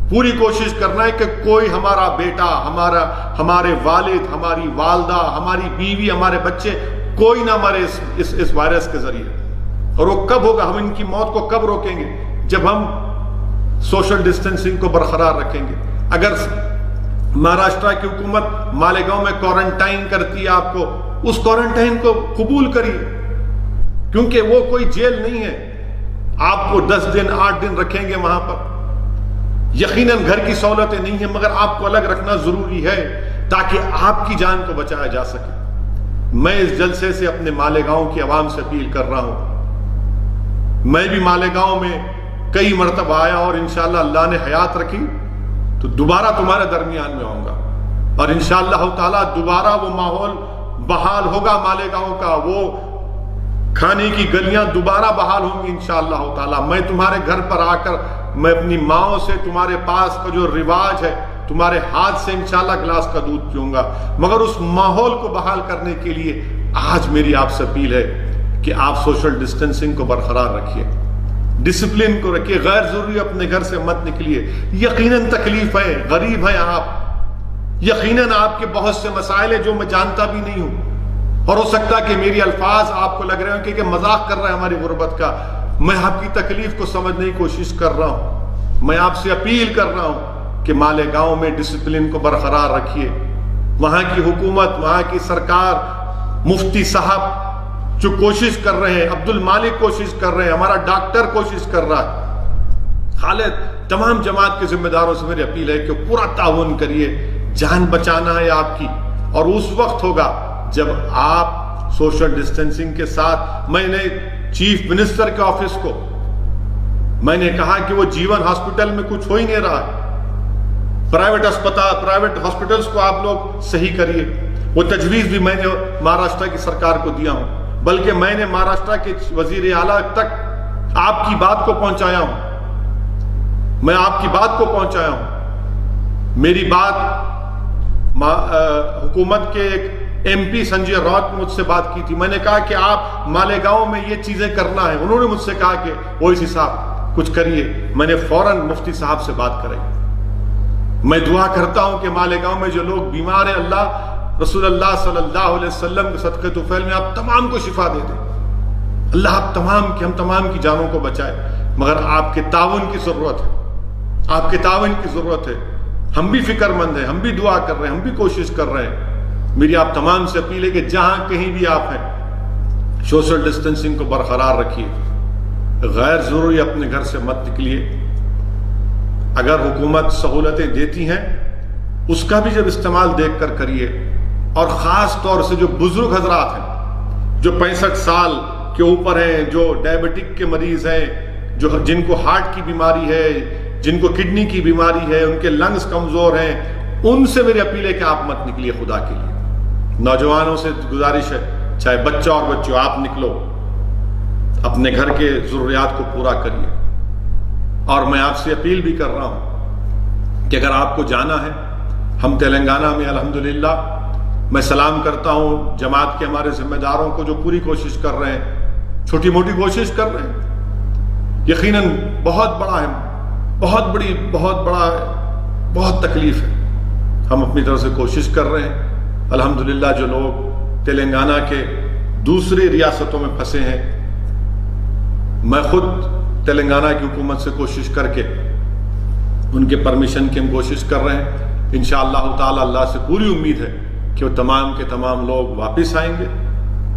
پوری کوشش کرنا ہے کہ کوئی ہمارا بیٹا، ہمارے والد، ہماری والدہ، ہماری بیوی، ہمارے بچے، کوئی نہ مرے اس وائرس کے ذریعے. اور وہ کب ہوگا؟ ہم ان کی موت کو کب روکیں گے؟ جب ہم سوشل ڈسٹینسنگ کو برقرار رکھیں گے. اگر مہاراشٹرا کی حکومت مالیگاؤں میں کوارنٹائن کرتی ہے آپ کو، اس کوارنٹائن کو قبول کریے، کیونکہ وہ کوئی جیل نہیں ہے. آپ کو 10 دن 8 دن رکھیں گے وہاں پر. یقیناً گھر کی سہولتیں نہیں ہیں، مگر آپ کو الگ رکھنا ضروری ہے تاکہ آپ کی جان کو بچایا جا سکے. میں اس جلسے سے اپنے مالیگاؤں کی عوام سے اپیل کر رہا ہوں. میں بھی مالیگاؤں میں کئی مرتبہ آیا اور انشاءاللہ اللہ نے حیات رکھی تو دوبارہ تمہارے درمیان میں آؤں گا. اور انشاءاللہ تعالیٰ دوبارہ وہ ماحول بحال ہوگا مالیگاؤں کا. وہ کھانے کی گلیاں دوبارہ بحال ہوں گی انشاءاللہ تعالیٰ. میں تمہارے گھر پر آ کر میں اپنی ماؤں سے تمہارے پاس کا جو رواج ہے، تمہارے ہاتھ سے انشاءاللہ گلاس کا دودھ پیوں گا. مگر اس ماحول کو بحال کرنے کے لیے آج میری آپ سے اپیل ہے کہ آپ سوشل ڈسٹینسنگ کو برقرار رکھیے، ڈسپلن کو رکھیے. غیر ضروری اپنے گھر سے مت نکلیے. یقیناً تکلیف ہے، غریب ہیں آپ، یقیناً آپ کے بہت سے مسائل ہیں جو میں جانتا بھی نہیں ہوں. اور ہو سکتا ہے کہ میری الفاظ آپ کو لگ رہے ہیں کہ مذاق کر رہا ہے ہماری غربت کا. میں آپ کی تکلیف کو سمجھنے کی کوشش کر رہا ہوں. میں آپ سے اپیل کر رہا ہوں کہ مالیگاؤں میں ڈسپلن کو برقرار رکھیے. وہاں کی حکومت، وہاں کی سرکار، مفتی صاحب جو کوشش کر رہے ہیں، عبد المالک کوشش کر رہے ہیں، ہمارا ڈاکٹر کوشش کر رہا ہے، خالد، تمام جماعت کے ذمہ داروں سے میری اپیل ہے کہ پورا تعاون کریے. جان بچانا ہے آپ کی. اور اس وقت ہوگا جب آپ سوشل ڈسٹینسنگ کے ساتھ. میں نے چیف منسٹر کے آفس کو میں نے کہا کہ وہ جیون ہاسپٹل میں کچھ ہو ہی نہیں رہا. پرائیویٹ ہاسپٹلز کو آپ لوگ صحیح کریے. وہ تجویز بھی میں نے مہاراشٹر کی سرکار کو دیا ہوں، بلکہ میں نے مہاراشٹر کے وزیر اعلیٰ تک آپ کی بات کو پہنچایا ہوں. میں آپ کی بات کو پہنچایا ہوں. میری بات حکومت کے ایک ایم پی سنجے راؤت نے مجھ سے بات کی تھی. میں نے کہا کہ آپ مالیگاؤں میں یہ چیزیں کرنا ہے. انہوں نے مجھ سے کہا کہ اویسی صاحب کچھ کریے. میں نے فوراً مفتی صاحب سے بات کرائی. میں دعا کرتا ہوں کہ مالیگاؤں میں جو لوگ بیمار ہیں، اللہ رسول اللہ صلی اللہ علیہ وسلم کے صدقے طفیل میں آپ تمام کو شفا دے دیں. اللہ ہم تمام کی جانوں کو بچائے. مگر آپ کے تعاون کی ضرورت ہے. آپ کے تعاون کی ضرورت ہے. ہم بھی فکر مند ہیں، ہم بھی دعا کر رہے ہیں، ہم بھی کوشش کر رہے ہیں. میری آپ تمام سے اپیل ہے کہ جہاں کہیں بھی آپ ہیں سوشل ڈسٹینسنگ کو برقرار رکھیے. غیر ضروری اپنے گھر سے مت نکلیے. اگر حکومت سہولتیں دیتی ہیں اس کا بھی جب استعمال دیکھ کر کریے. اور خاص طور سے جو بزرگ حضرات ہیں، جو 65 سال کے اوپر ہیں، جو ڈائبٹک کے مریض ہیں، جن کو ہارٹ کی بیماری ہے، جن کو کڈنی کی بیماری ہے، ان کے لنگز کمزور ہیں، ان سے میری اپیل ہے کہ آپ مت نکلیے خدا کے لیے. نوجوانوں سے گزارش ہے، چاہے بچہ اور بچوں، آپ نکلو، اپنے گھر کے ضروریات کو پورا کریے. اور میں آپ سے اپیل بھی کر رہا ہوں کہ اگر آپ کو جانا ہے، ہم تلنگانہ میں الحمدللہ، میں سلام کرتا ہوں جماعت کے ہمارے ذمہ داروں کو جو پوری کوشش کر رہے ہیں، چھوٹی موٹی کوشش کر رہے ہیں. یقیناً بہت بڑا ہے، بہت تکلیف ہے. ہم اپنی طرف سے کوشش کر رہے ہیں. الحمدللہ جو لوگ تلنگانہ کے دوسری ریاستوں میں پھنسے ہیں، میں خود تلنگانہ کی حکومت سے کوشش کر کے ان کے پرمیشن کی ہم کوشش کر رہے ہیں. انشاءاللہ تعالی اللہ سے پوری امید ہے کہ وہ تمام کے تمام لوگ واپس آئیں گے.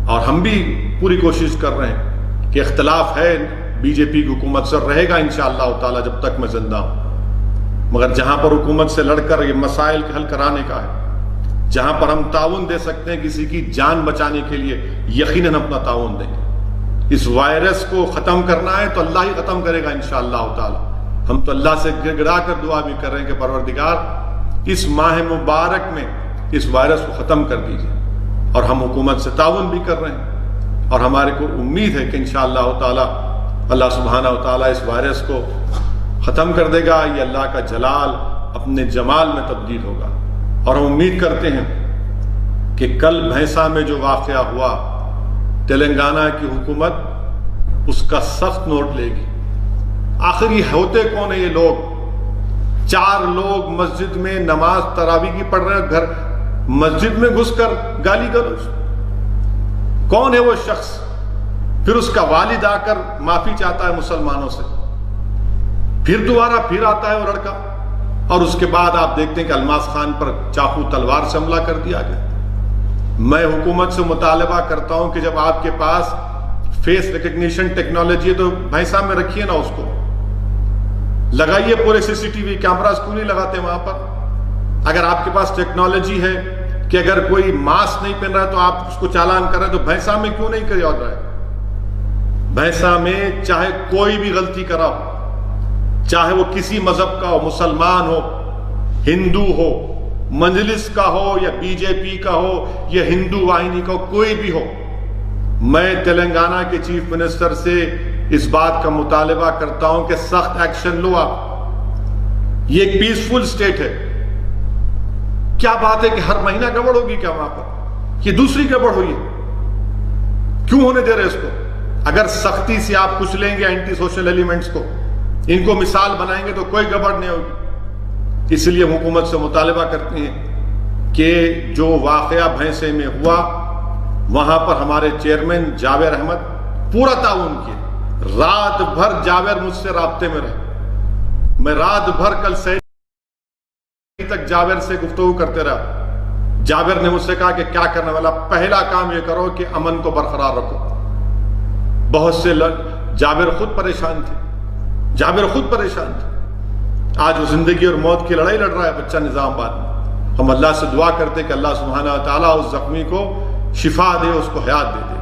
اور ہم بھی پوری کوشش کر رہے ہیں کہ اختلاف ہے بی جے پی کی حکومت سے رہے گا انشاءاللہ تعالی جب تک میں زندہ ہوں. مگر جہاں پر حکومت سے لڑ کر یہ مسائل کے حل کرانے کا ہے، جہاں پر ہم تعاون دے سکتے ہیں کسی کی جان بچانے کے لیے، یقیناً اپنا تعاون دیں گے. اس وائرس کو ختم کرنا ہے تو اللہ ہی ختم کرے گا انشاءاللہ تعالی. ہم تو اللہ سے گڑ گڑا کر دعا بھی کر رہے ہیں کہ پروردگار اس ماہ مبارک میں اس وائرس کو ختم کر دیجیے. اور ہم حکومت سے تعاون بھی کر رہے ہیں اور ہمارے کو امید ہے کہ انشاءاللہ تعالی اللہ سبحانہ و تعالی اس وائرس کو ختم کر دے گا. یہ اللہ کا جلال اپنے جمال میں تبدیل ہوگا. اور ہم امید کرتے ہیں کہ کل بھینسا میں جو واقعہ ہوا، تلنگانہ کی حکومت اس کا سخت نوٹ لے گی. آخر یہ ہوتے کون ہیں یہ لوگ؟ 4 لوگ مسجد میں نماز تراویح کی پڑھ رہے ہیں، گھر مسجد میں گھس کر گالی گلوچ. کون ہے وہ شخص؟ پھر اس کا والد آ کر معافی چاہتا ہے مسلمانوں سے، پھر دوبارہ پھر آتا ہے وہ لڑکا، اور اس کے بعد آپ دیکھتے ہیں کہ الماس خان پر چاقو تلوار سے حملہ کر دیا گیا. میں حکومت سے مطالبہ کرتا ہوں کہ جب آپ کے پاس فیس ریکگنیشن ٹیکنالوجی ہے تو بھینسا میں رکھیے نا، اس کو لگائیے. پورے سی سی ٹی وی کیمراز کیوں نہیں لگاتے وہاں پر؟ اگر آپ کے پاس ٹیکنالوجی ہے کہ اگر کوئی ماسک نہیں پہن رہا ہے تو آپ اس کو چالان کر رہے ہیں، تو بھینسا میں کیوں نہیں کیا جا رہا ہے؟ بھینسا میں چاہے کوئی بھی غلطی کرا ہو، چاہے وہ کسی مذہب کا ہو، مسلمان ہو، ہندو ہو، مجلس کا ہو یا بی جے پی کا ہو یا ہندو واہنی کا ہو، کوئی بھی ہو، میں تلنگانہ کے چیف منسٹر سے اس بات کا مطالبہ کرتا ہوں کہ سخت ایکشن لو آپ. یہ ایک پیسفل سٹیٹ ہے. کیا بات ہے کہ ہر مہینہ گڑبڑ ہوگی کیا وہاں پر؟ یہ دوسری گڑبڑ ہوئی ہے، کیوں ہونے دے رہے اس کو؟ اگر سختی سے آپ کچھ لیں گے اینٹی سوشل ایلیمنٹس کو، ان کو مثال بنائیں گے تو کوئی گڑبڑ نہیں ہوگی. اس لیے حکومت سے مطالبہ کرتے ہیں کہ جو واقعہ بھینسے میں ہوا وہاں پر ہمارے چیئرمین جاوید احمد پورا تعاون کیے. رات بھر جاوید مجھ سے رابطے میں رہے. میں رات بھر کل سے تک جاوید سے گفتگو کرتے رہا. جاوید نے مجھ سے کہا کہ کیا کرنے والا؟ پہلا کام یہ کرو کہ امن کو برقرار رکھو. بہت سے جاوید خود پریشان تھے، جاوید خود پریشان تھے. آج وہ زندگی اور موت کی لڑائی لڑ رہا ہے بچہ نظام آباد میں. ہم اللہ سے دعا کرتے کہ اللہ سبحانہ و تعالیٰ اس زخمی کو شفا دے، اس کو حیات دے دے.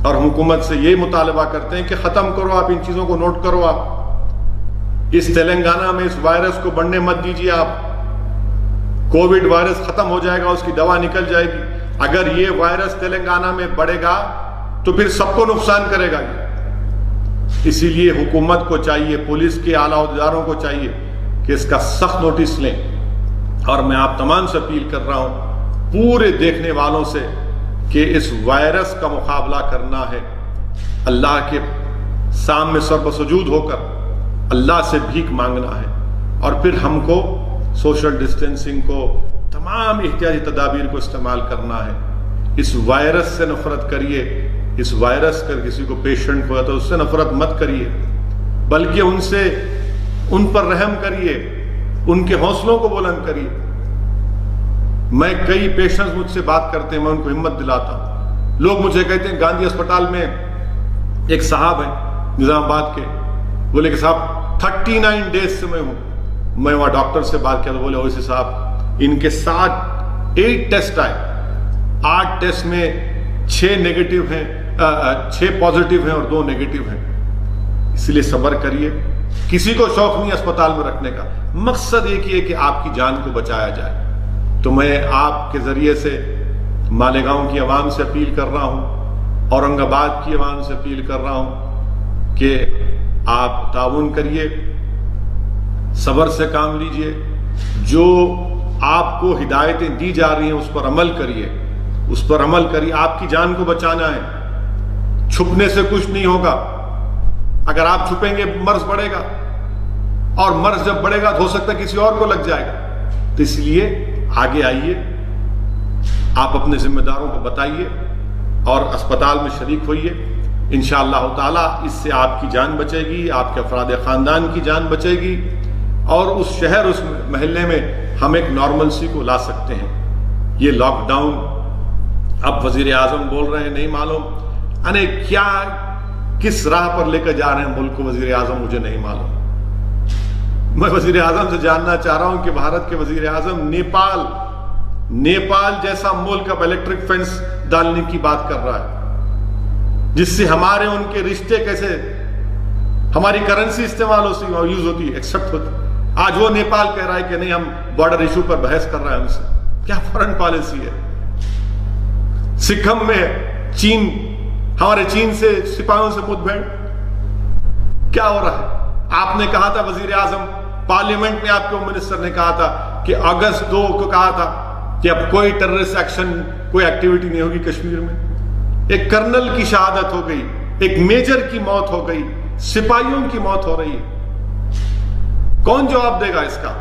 اور حکومت سے یہ مطالبہ کرتے ہیں کہ ختم کرو آپ ان چیزوں کو، نوٹ کرو آپ. اس تلنگانہ میں اس وائرس کو بڑھنے مت دیجیے آپ. کووڈ وائرس ختم ہو جائے گا، اس کی دوا نکل جائے گی. اگر یہ وائرس تلنگانہ میں بڑھے گا تو پھر سب کو نقصان کرے گا. اسی لیے حکومت کو چاہیے، پولیس کے اعلیٰ عہدیداروں کو چاہیے کہ اس کا سخت نوٹس لیں. اور میں آپ تمام سے اپیل کر رہا ہوں، پورے دیکھنے والوں سے، کہ اس وائرس کا مقابلہ کرنا ہے. اللہ کے سامنے سر بسجود ہو کر اللہ سے بھیک مانگنا ہے. اور پھر ہم کو سوشل ڈسٹینسنگ کو، تمام احتیاطی تدابیر کو استعمال کرنا ہے. اس وائرس سے نفرت کریے. اس وائرس کا کسی کو پیشنٹ ہوا تو اس سے نفرت مت کریے، بلکہ ان پر رحم کریے، ان کے حوصلوں کو بلند کریے. میں کئی پیشنٹس مجھ سے بات کرتے ہیں، میں ان کو ہمت دلاتا ہوں. لوگ مجھے کہتے ہیں گاندھی اسپتال میں ایک صاحب ہیں نظام آباد کے، بولے کہ صاحب 39 ڈیز سے میں ہوں. میں وہاں ڈاکٹر سے بات کیا تو بولے اویسی صاحب ان کے ساتھ 8 ٹیسٹ آئے، 8 ٹیسٹ میں 6 نیگیٹو ہیں، 6 پازیٹیو ہیں اور 2 نیگیٹو ہیں. اس لیے صبر کریے. کسی کو شوق نہیں اسپتال میں رکھنے کا، مقصد ایک ہی ہے کہ آپ کی جان کو بچایا جائے. تو میں آپ کے ذریعے سے مالیگاؤں کی عوام سے اپیل کر رہا ہوں، اورنگ آباد کی عوام سے اپیل کر رہا ہوں کہ آپ تعاون کریے، صبر سے کام لیجئے. جو آپ کو ہدایتیں دی جا رہی ہیں اس پر عمل کریے، اس پر عمل کریے. آپ کی جان کو بچانا ہے. چھپنے سے کچھ نہیں ہوگا. اگر آپ چھپیں گے مرض بڑھے گا، اور مرض جب بڑھے گا تو ہو سکتا ہے کسی اور کو لگ جائے گا. تو اس لیے آگے آئیے، آپ اپنے ذمہ داروں کو بتائیے اور اسپتال میں شریک ہوئیے. انشاءاللہ تعالی اس سے آپ کی جان بچے گی، آپ کے افراد خاندان کی جان بچے گی، اور اس شہر اس محلے میں ہم ایک نارملسی کو لا سکتے ہیں۔ یہ لاک ڈاؤن اب وزیر اعظم بول رہے ہیں، نہیں معلوم یعنی کیا کس راہ پر لے کر جا رہے ہیں ملک کو وزیر اعظم، مجھے نہیں معلوم۔ میں وزیر اعظم سے جاننا چاہ رہا ہوں کہ بھارت کے وزیر اعظم نیپال جیسا ملک اب الیکٹرک فینس ڈالنے کی بات کر رہا ہے، جس سے ہمارے ان کے رشتے کیسے، ہماری کرنسی استعمال یوز ہوتی ہے، ایکسپٹ ہوتی ہے۔ آج وہ نیپال کہہ رہا ہے کہ نہیں، ہم بارڈر ایشو پر بحث کر رہے ہیں ہم سے۔ کیا فارن پالیسی ہے؟ سکھم میں ہمارے چین سے سپاہیوں سے مدبھیڑ کیا ہو رہا ہے؟ آپ نے کہا تھا وزیر اعظم پارلیمنٹ میں، آپ کے منسٹر نے کہا تھا کہ اگست 2 کو کہا تھا کہ اب کوئی ٹیررسٹ ایکشن، کوئی ایکٹیویٹی نہیں ہوگی کشمیر میں۔ ایک کرنل کی شہادت ہو گئی، ایک میجر کی موت ہو گئی، سپاہیوں کی موت ہو رہی ہے۔ کون جواب دے گا اس کا؟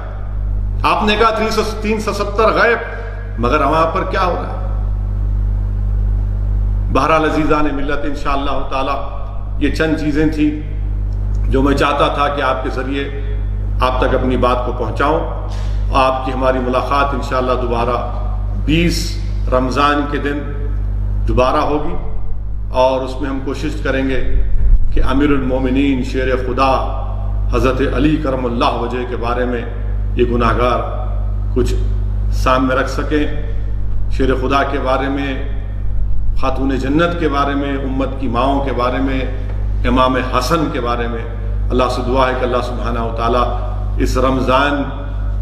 آپ نے کہا 370 غائب، مگر وہاں پر کیا ہو رہا ہے؟ بہرحال عزیزان ملت، انشاءاللہ تعالی یہ چند چیزیں تھیں جو میں چاہتا تھا کہ آپ کے ذریعے آپ تک اپنی بات کو پہنچاؤں۔ آپ کی ہماری ملاقات انشاءاللہ دوبارہ 20 رمضان کے دن دوبارہ ہوگی، اور اس میں ہم کوشش کریں گے کہ امیر المومنین شیر خدا حضرت علی کرم اللہ وجہ کے بارے میں یہ گناہگار کچھ سامنے رکھ سکیں، شیر خدا کے بارے میں، خاتون جنت کے بارے میں، امت کی ماؤں کے بارے میں، امام حسن کے بارے میں۔ اللہ سے دعا ہے کہ اللہ سبحانہ و تعالیٰ اس رمضان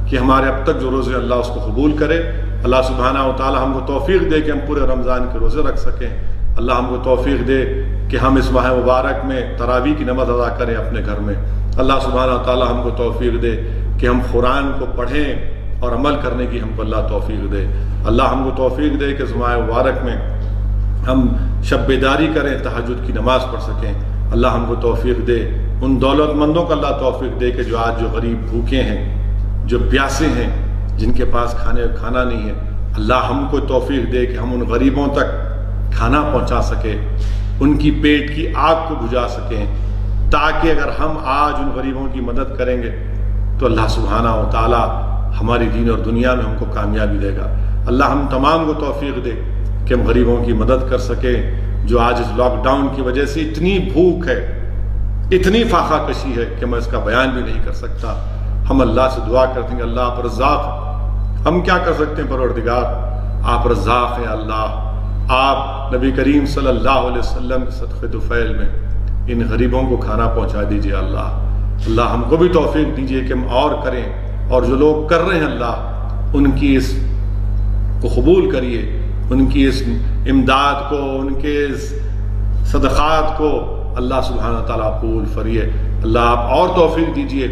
کہ ہمارے اب تک جو روزے اللہ اس کو قبول کرے۔ اللہ سبحانہ و تعالی ہم کو توفیق دے کہ ہم پورے رمضان کے روزے رکھ سکیں۔ اللہ ہم کو توفیق دے کہ ہم اس ماہ مبارک میں تراویح کی نماز ادا کریں اپنے گھر میں۔ اللہ سبحانہ و تعالی ہم کو توفیق دے کہ ہم قرآن کو پڑھیں اور عمل کرنے کی ہم کو اللہ توفیق دے۔ اللہ ہم کو توفیق دے کہ اس ماہ مبارک میں ہم شب بیداری کریں، تہجد کی نماز پڑھ سکیں۔ اللہ ہم کو توفیق دے، ان دولت مندوں کو اللہ توفیق دے کہ جو آج جو غریب بھوکے ہیں، جو پیاسے ہیں، جن کے پاس کھانا نہیں ہے، اللہ ہم کو توفیق دے کہ ہم ان غریبوں تک کھانا پہنچا سکے، ان کی پیٹ کی آگ کو بجھا سکیں، تاکہ اگر ہم آج ان غریبوں کی مدد کریں گے تو اللہ سبحانہ و تعالی ہماری دین اور دنیا میں ہم کو کامیابی دے گا۔ اللہ ہم تمام کو توفیق دے کہ ہم غریبوں کی مدد کر سکیں، جو آج اس لاک ڈاؤن کی وجہ سے اتنی بھوک ہے، اتنی فاقہ کشی ہے کہ میں اس کا بیان بھی نہیں کر سکتا۔ ہم اللہ سے دعا کرتے ہیں کہ اللہ آپ رزاق، ہم کیا کر سکتے ہیں پروردگار، آپ رزاق ہیں اللہ، آپ نبی کریم صلی اللہ علیہ وسلم کے صدقے طفیل میں ان غریبوں کو کھانا پہنچا دیجئے اللہ ہم کو بھی توفیق دیجئے کہ ہم اور کریں، اور جو لوگ کر رہے ہیں اللہ ان کی اس کو قبول کریے، ان کی اس امداد کو، ان کے اس صدقات کو اللہ سبحانہ تعالیٰ قبول فریے۔ اللہ آپ اور توفیق دیجئے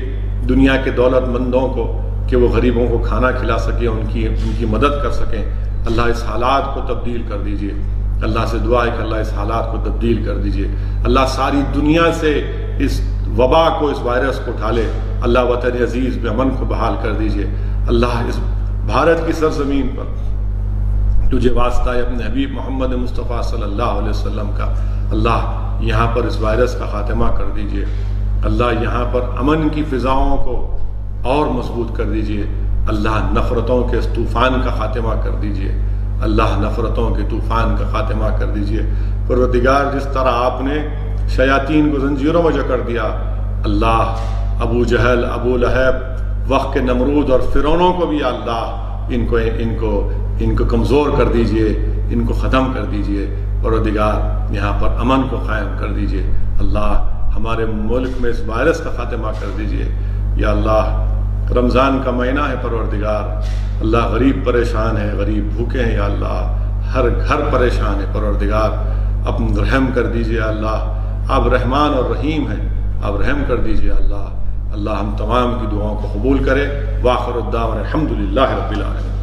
دنیا کے دولت مندوں کو کہ وہ غریبوں کو کھانا کھلا سکیں، ان کی مدد کر سکیں۔ اللہ اس حالات کو تبدیل کر دیجئے۔ اللہ سے دعا ہے کہ اللہ اس حالات کو تبدیل کر دیجئے۔ اللہ ساری دنیا سے اس وبا کو، اس وائرس کو اٹھا لے۔ اللہ وطن عزیز میں امن کو بحال کر دیجئے۔ اللہ اس بھارت کی سرزمین پر تجھے واسطہ ہے اپنے حبیب محمد مصطفیٰ صلی اللہ علیہ وسلم کا، اللہ یہاں پر اس وائرس کا خاتمہ کر دیجئے۔ اللہ یہاں پر امن کی فضاؤں کو اور مضبوط کر دیجئے۔ اللہ نفرتوں کے اس طوفان کا خاتمہ کر دیجئے۔ اللہ نفرتوں کے طوفان کا خاتمہ کر دیجئے۔ پروردگار جس طرح آپ نے شیاطین کو زنجیروں میں جکڑ دیا، اللہ ابو جہل، ابو لہب، وقت کے نمرود اور فرعونوں کو بھی اللہ ان کو کمزور کر دیجئے، ان کو ختم کر دیجئے۔ پروردگار یہاں پر امن کو قائم کر دیجئے۔ اللہ ہمارے ملک میں اس وائرس کا خاتمہ کر دیجئے۔ یا اللہ رمضان کا مہینہ ہے پروردگار، اللہ غریب پریشان ہے، غریب بھوکے ہیں، یا اللہ ہر گھر پریشان ہے پروردگار، اپنا رحم کر دیجئے۔ اللہ آپ رحمان اور رحیم ہیں، آپ رحم کر دیجئے۔ اللہ ہم تمام کی دعاؤں کو قبول کرے۔ وآخر الدعوانا الحمدللہ رب العالمین۔